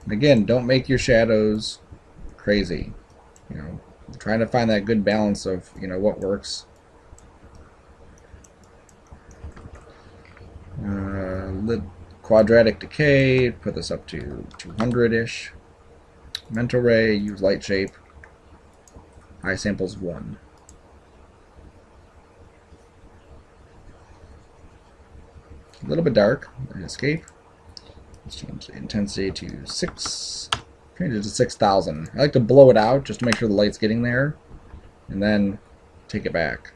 Speaker 1: And again, don't make your shadows crazy. Trying to find that good balance of what works. Quadratic decay, put this up to 200-ish. Mental ray, use light shape. High samples 1. a little bit dark. Escape. Let's change the intensity to 6. Change it to 6,000. I like to blow it out just to make sure the light's getting there, and then take it back.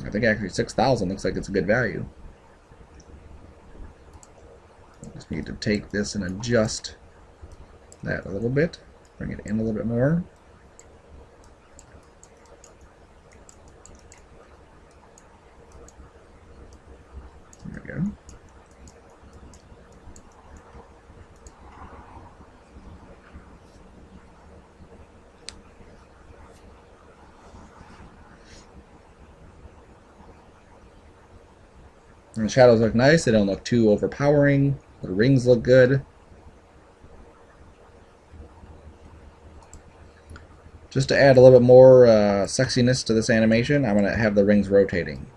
Speaker 1: I think actually 6,000 looks like it's a good value. Just need to take this and adjust that a little bit. Bring it in a little bit more. There we go. And the shadows look nice. They don't look too overpowering. The rings look good. Just to add a little bit more sexiness to this animation, I'm going to have the rings rotating.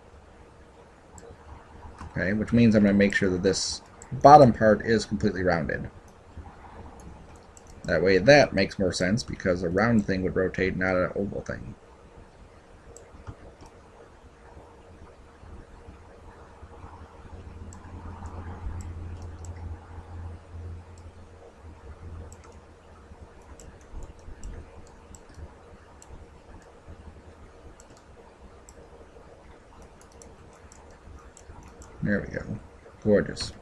Speaker 1: Okay, which means I'm going to make sure that this bottom part is completely rounded. That way that makes more sense because a round thing would rotate, not an oval thing. There we go. Gorgeous.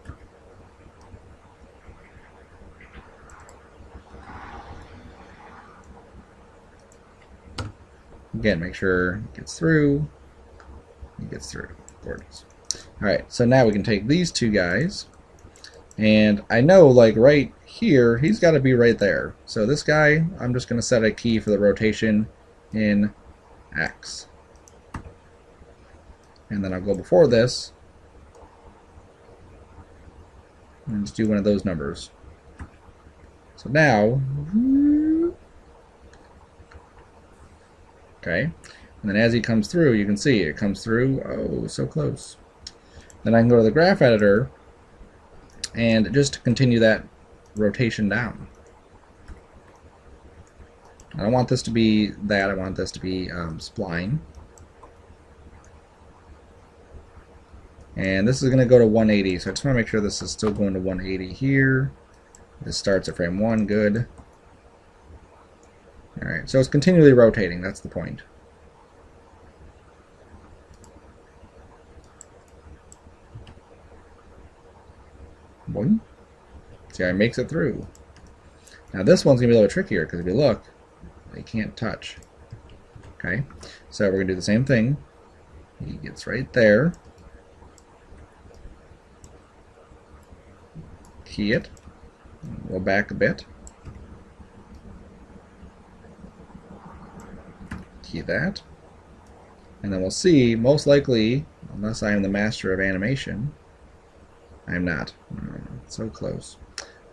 Speaker 1: Again, make sure it gets through. It gets through. Gorgeous. Alright, so now we can take these two guys. And I know, like, right here, he's got to be right there. So this guy, I'm just going to set a key for the rotation in X. And then I'll go before this. And just do one of those numbers. So now, okay, and then as he comes through, you can see it comes through, oh, so close. Then I can go to the graph editor and just continue that rotation down. I don't want this to be that, I want this to be spline. And this is going to go to 180, so I just want to make sure this is still going to 180 here. This starts at frame 1, good. Alright, so it's continually rotating, that's the point. Boing. See how it makes it through. Now this one's going to be a little trickier, because if you look, you can't touch. Okay, so we're going to do the same thing. He gets right there. Key it. Go back a bit. Key that. And then we'll see, most likely, unless I am the master of animation, I am not. So close.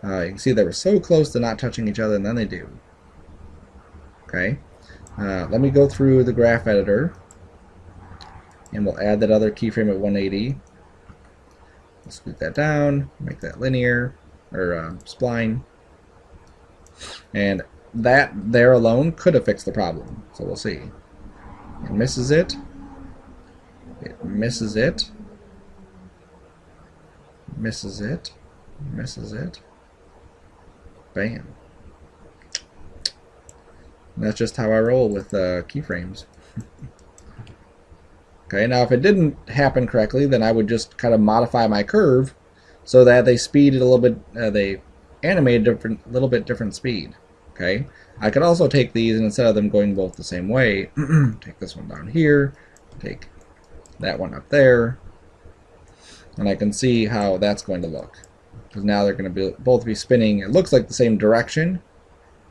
Speaker 1: You can see they were so close to not touching each other, and then they do. Okay. Let me go through the graph editor, and we'll add that other keyframe at 180. Scoot that down, make that linear, or spline. And that there alone could have fixed the problem. So we'll see. It misses it. It misses it. Misses it. Misses it. Bam. And that's just how I roll with keyframes. Okay, now if it didn't happen correctly, then I would just kind of modify my curve so that they speed it a little bit, they animate a little bit different speed. Okay, I could also take these, and instead of them going both the same way, take this one down here, take that one up there, and I can see how that's going to look. Because now they're going to both be spinning, it looks like the same direction,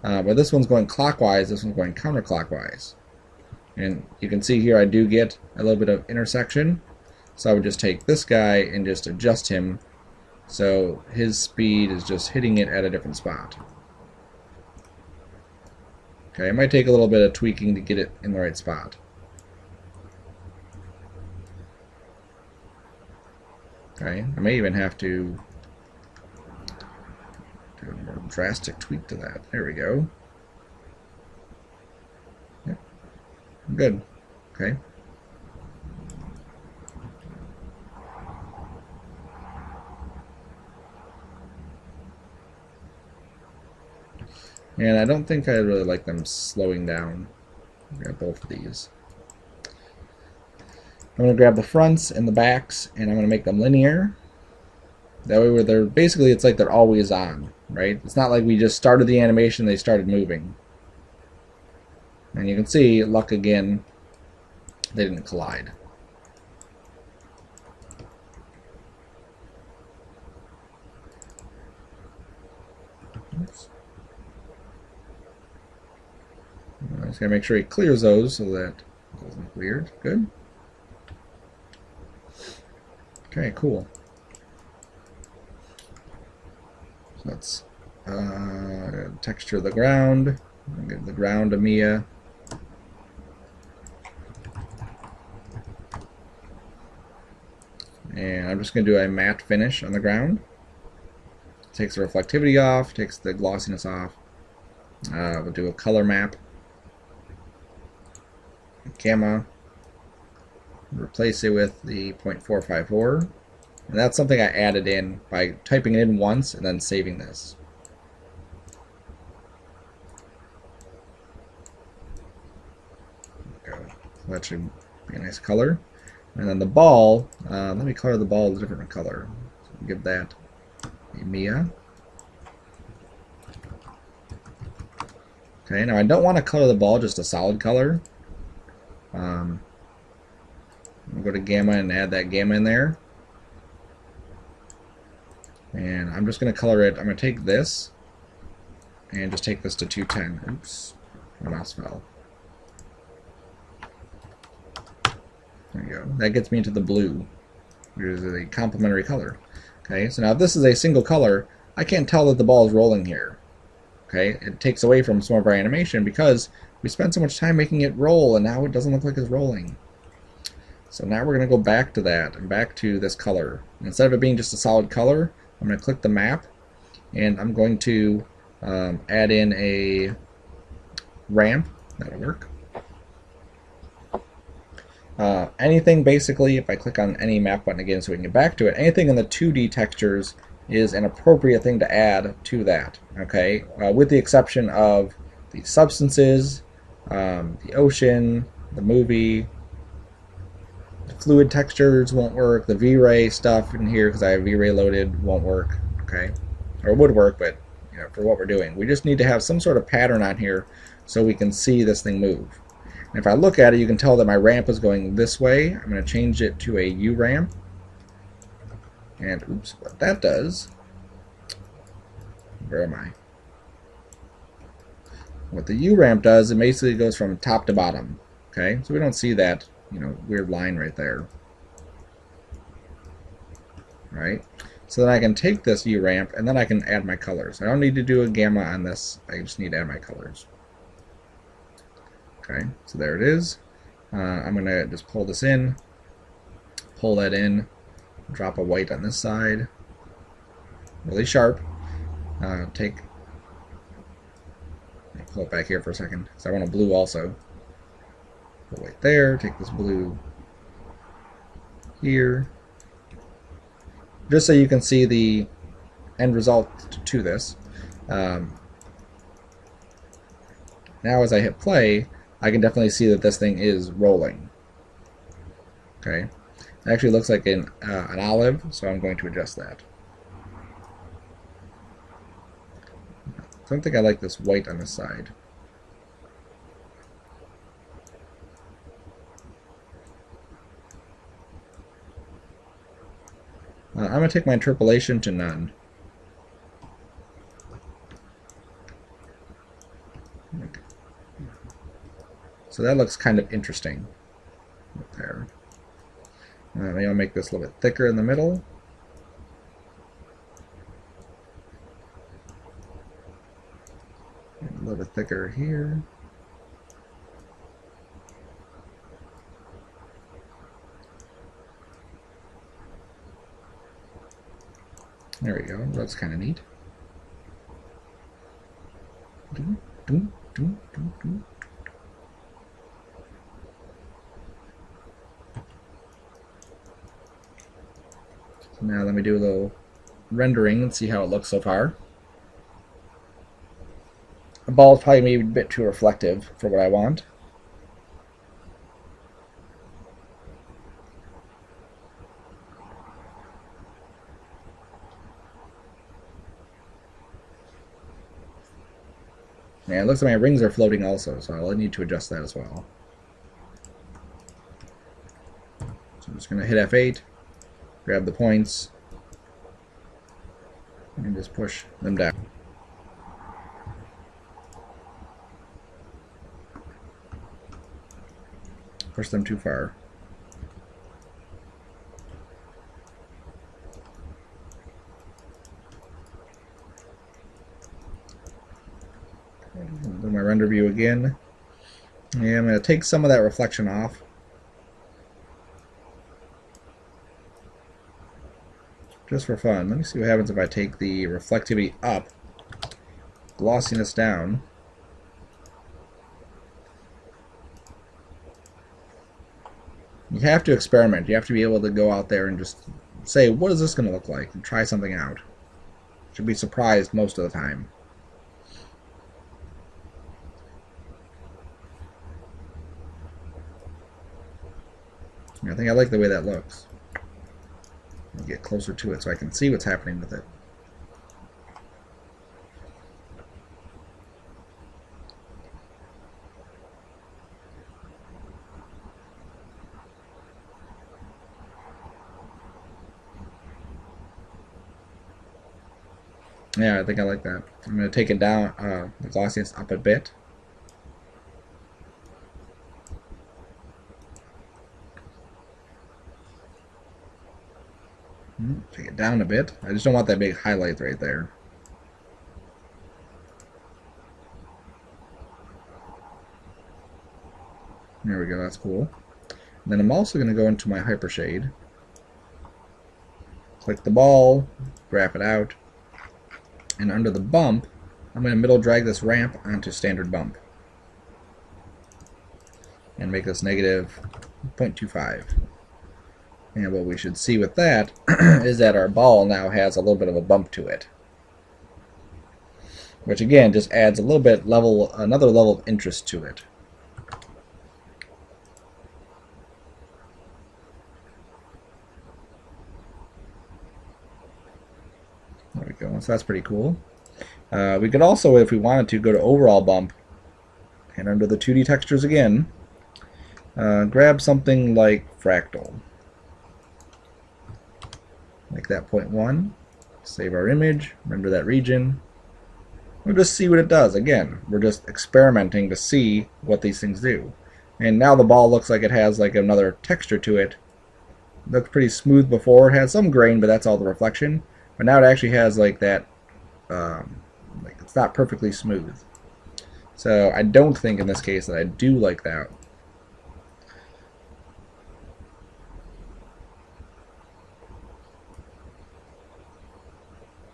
Speaker 1: but this one's going clockwise, this one's going counterclockwise. And you can see here I do get a little bit of intersection. So I would just take this guy and just adjust him so his speed is just hitting it at a different spot. Okay, it might take a little bit of tweaking to get it in the right spot. Okay, I may even have to do a more drastic tweak to that. There we go. Good. Okay. And I don't think I really like them slowing down. Grab both of these. I'm going to grab the fronts and the backs, and I'm going to make them linear. That way, where they're basically, it's like they're always on, right? It's not like we just started the animation, they started moving. And you can see, luck again, they didn't collide. Oops. I just gotta make sure he clears those so that it doesn't look weird. Good. Okay, cool. So let's texture the ground. Give the ground a Mia. And I'm just going to do a matte finish on the ground. Takes the reflectivity off, takes the glossiness off. We'll do a color map. Gamma. Replace it with the 0.454. And that's something I added in by typing it in once and then saving this. There we go. So that should be a nice color. And then the ball, let me color the ball a different color. So give that a Mia. Okay, now I don't want to color the ball just a solid color. I'll go to gamma and add that gamma in there. And I'm just going to color it. I'm going to take this and just take this to 210. Oops, my mouse fell. There you go. That gets me into the blue, which is a complementary color. Okay, so now if this is a single color, I can't tell that the ball is rolling here. Okay, it takes away from some of our animation because we spent so much time making it roll, and now it doesn't look like it's rolling. So now we're going to go back to that and back to this color. Instead of it being just a solid color, I'm going to click the map, and I'm going to add in a ramp. That'll work. Anything basically, if I click on any map button again so we can get back to it, anything in the 2D textures is an appropriate thing to add to that, okay? With the exception of the substances, the ocean, the movie, the fluid textures won't work, the V-Ray stuff in here, because I have V-Ray loaded, won't work, okay? Or would work, but you know, for what we're doing. We just need to have some sort of pattern on here so we can see this thing move. And if I look at it, you can tell that my ramp is going this way. I'm going to change it to a U ramp. And oops, what that does, where am I? What the U ramp does, it basically goes from top to bottom. Okay, so we don't see that, you know, weird line right there. Right? So then I can take this U ramp and then I can add my colors. I don't need to do a gamma on this. I just need to add my colors. Okay, so there it is. I'm going to just pull this in, pull that in, drop a white on this side, really sharp. Pull it back here for a second, because I want a blue also. Pull white there, take this blue here, just so you can see the end result to this. Now as I hit play, I can definitely see that this thing is rolling. Okay, it actually looks like an olive, so I'm going to adjust that. I don't think I like this white on this side. I'm going to take my interpolation to none. Okay. So that looks kind of interesting there. Maybe I'll make this a little bit thicker in the middle. A little bit thicker here. There we go. That's kind of neat. Now let me do a little rendering and see how it looks so far. The ball is probably maybe a bit too reflective for what I want. Yeah, it looks like my rings are floating also, so I'll need to adjust that as well. So I'm just going to hit F8, grab the points, and just push them down. Push them too far. Do my render view again. Yeah, I'm going to take some of that reflection off. Just for fun. Let me see what happens if I take the reflectivity up, glossiness down. You have to experiment. You have to be able to go out there and just say, what is this going to look like? And try something out. Should be surprised most of the time. I think I like the way that looks. I'll get closer to it so I can see what's happening with it. Yeah, I think I like that. I'm going to take it down, the glossiness up a bit. Take it down a bit. I just don't want that big highlight right there. There we go, that's cool. And then I'm also going to go into my hypershade. Click the ball, graph it out, and under the bump, I'm going to middle drag this ramp onto standard bump. And make this negative 0.25. And what we should see with that is that our ball now has a little bit of a bump to it. Which again just adds a little bit another level of interest to it. There we go. So that's pretty cool. We could also, if we wanted to, go to overall bump and under the 2D textures again, grab something like fractal. Make that 0.1, save our image, render that region. We'll just see what it does. Again, we're just experimenting to see what these things do. And now the ball looks like it has like another texture to it. It looked pretty smooth before. It had some grain, but that's all the reflection. But now it actually has like that, like it's not perfectly smooth. So I don't think in this case that I do like that.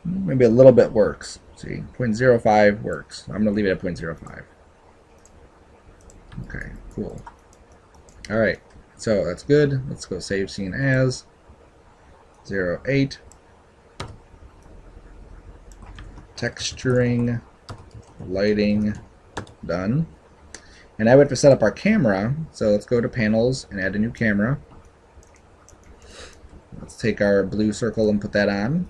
Speaker 1: Maybe a little bit works. See, 0.05 works. I'm going to leave it at 0.05. Okay, cool. Alright, so that's good. Let's go save scene as 08. Texturing, lighting, done. And now we have to set up our camera. So let's go to panels and add a new camera. Let's take our blue circle and put that on.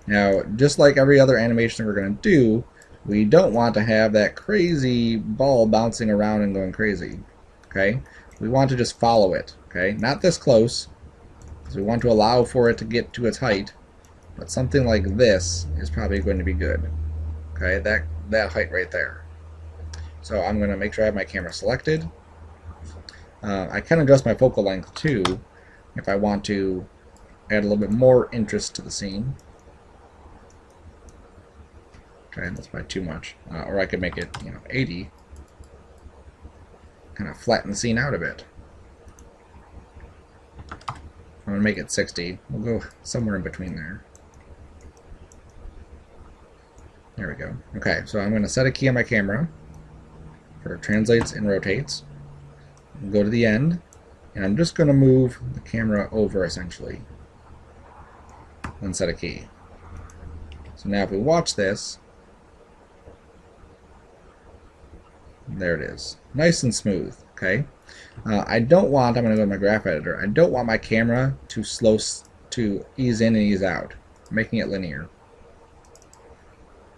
Speaker 1: Now, just like every other animation we're going to do, we don't want to have that crazy ball bouncing around and going crazy. Okay? We want to just follow it. Okay? Not this close, because we want to allow for it to get to its height. But something like this is probably going to be good. Okay? That height right there. So I'm going to make sure I have my camera selected. I can adjust my focal length too if I want to add a little bit more interest to the scene. Okay, that's probably too much. Or I could make it, 80. Kind of flatten the scene out a bit. I'm going to make it 60. We'll go somewhere in between there. There we go. Okay, so I'm going to set a key on my camera for translates and rotates. Go to the end, and I'm just going to move the camera over essentially. then set a key. So now if we watch this, there it is. Nice and smooth, okay? I don't want, I'm going to go to my graph editor, I don't want my camera to ease in and ease out, making it linear.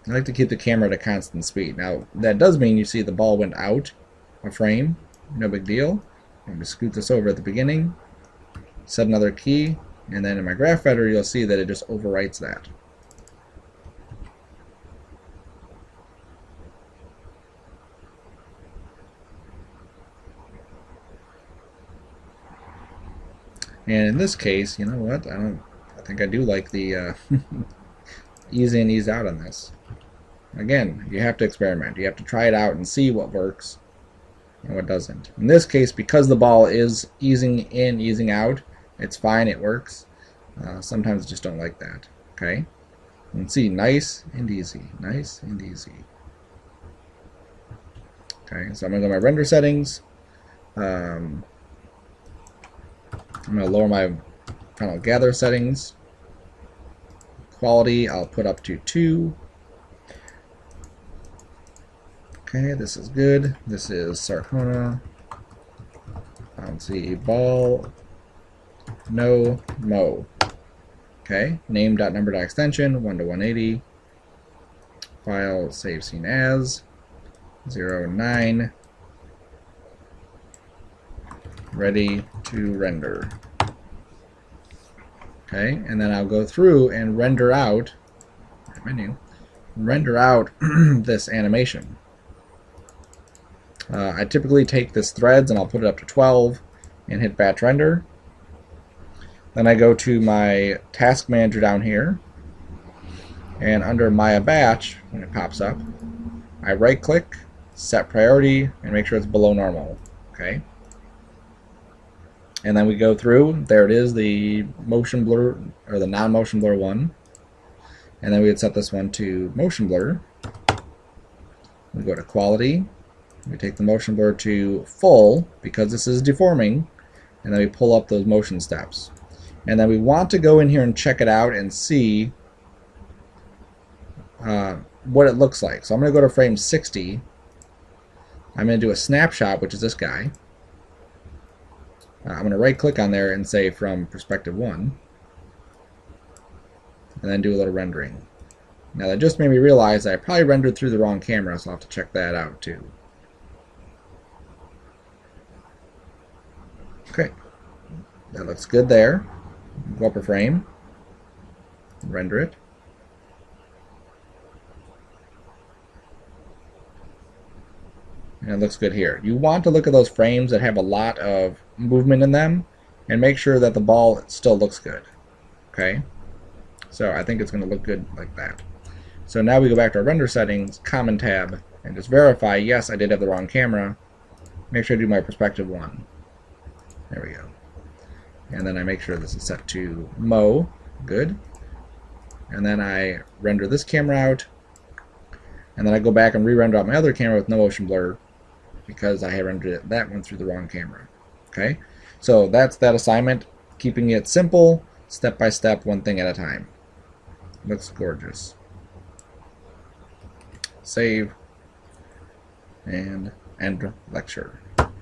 Speaker 1: I like to keep the camera at a constant speed. Now, that does mean you see the ball went out a frame, no big deal. I'm going to scoot this over at the beginning, set another key, and then in my graph editor you'll see that it just overwrites that. And in this case, you know what? I think I do like the ease in, ease out on this. Again, you have to experiment. You have to try it out and see what works and what doesn't. In this case, because the ball is easing in, easing out, it's fine, it works. Sometimes I just don't like that. Okay? You can see nice and easy. Nice and easy. Okay, so I'm going to go to my render settings. I'm going to lower my final gather settings. Quality I'll put up to 2. Okay, this is good. This is Sarcona. BounceyBall. No Mo. Okay, name.number.extension 1 to 180. File save scene as 09. Ready to render. Okay, and then I'll go through and render out this animation. I typically take this threads and I'll put it up to 12 and hit batch render. Then I go to my task manager down here, and under Maya batch, when it pops up, I right click, set priority, and make sure it's below normal. Okay. And then we go through, there it is, the motion blur, or the non-motion blur one. And then we would set this one to motion blur. We go to quality. We take the motion blur to full, because this is deforming. And then we pull up those motion steps. And then we want to go in here and check it out and see what it looks like. So I'm going to go to frame 60. I'm going to do a snapshot, which is this guy. I'm going to right click on there and say from perspective 1, and then do a little rendering. Now that just made me realize I probably rendered through the wrong camera, so I'll have to check that out too. Okay, that looks good there. Go up a frame, render it. And it looks good here. You want to look at those frames that have a lot of movement in them and make sure that the ball still looks good. Okay? So I think it's going to look good like that. So now we go back to our render settings, common tab, and just verify, yes, I did have the wrong camera. Make sure I do my perspective 1. There we go. And then I make sure this is set to Mo. Good. And then I render this camera out. And then I go back and re-render out my other camera with no motion blur, because I had rendered that one through the wrong camera. Okay, so that's that assignment, keeping it simple, step by step, one thing at a time. Looks gorgeous. Save and end lecture.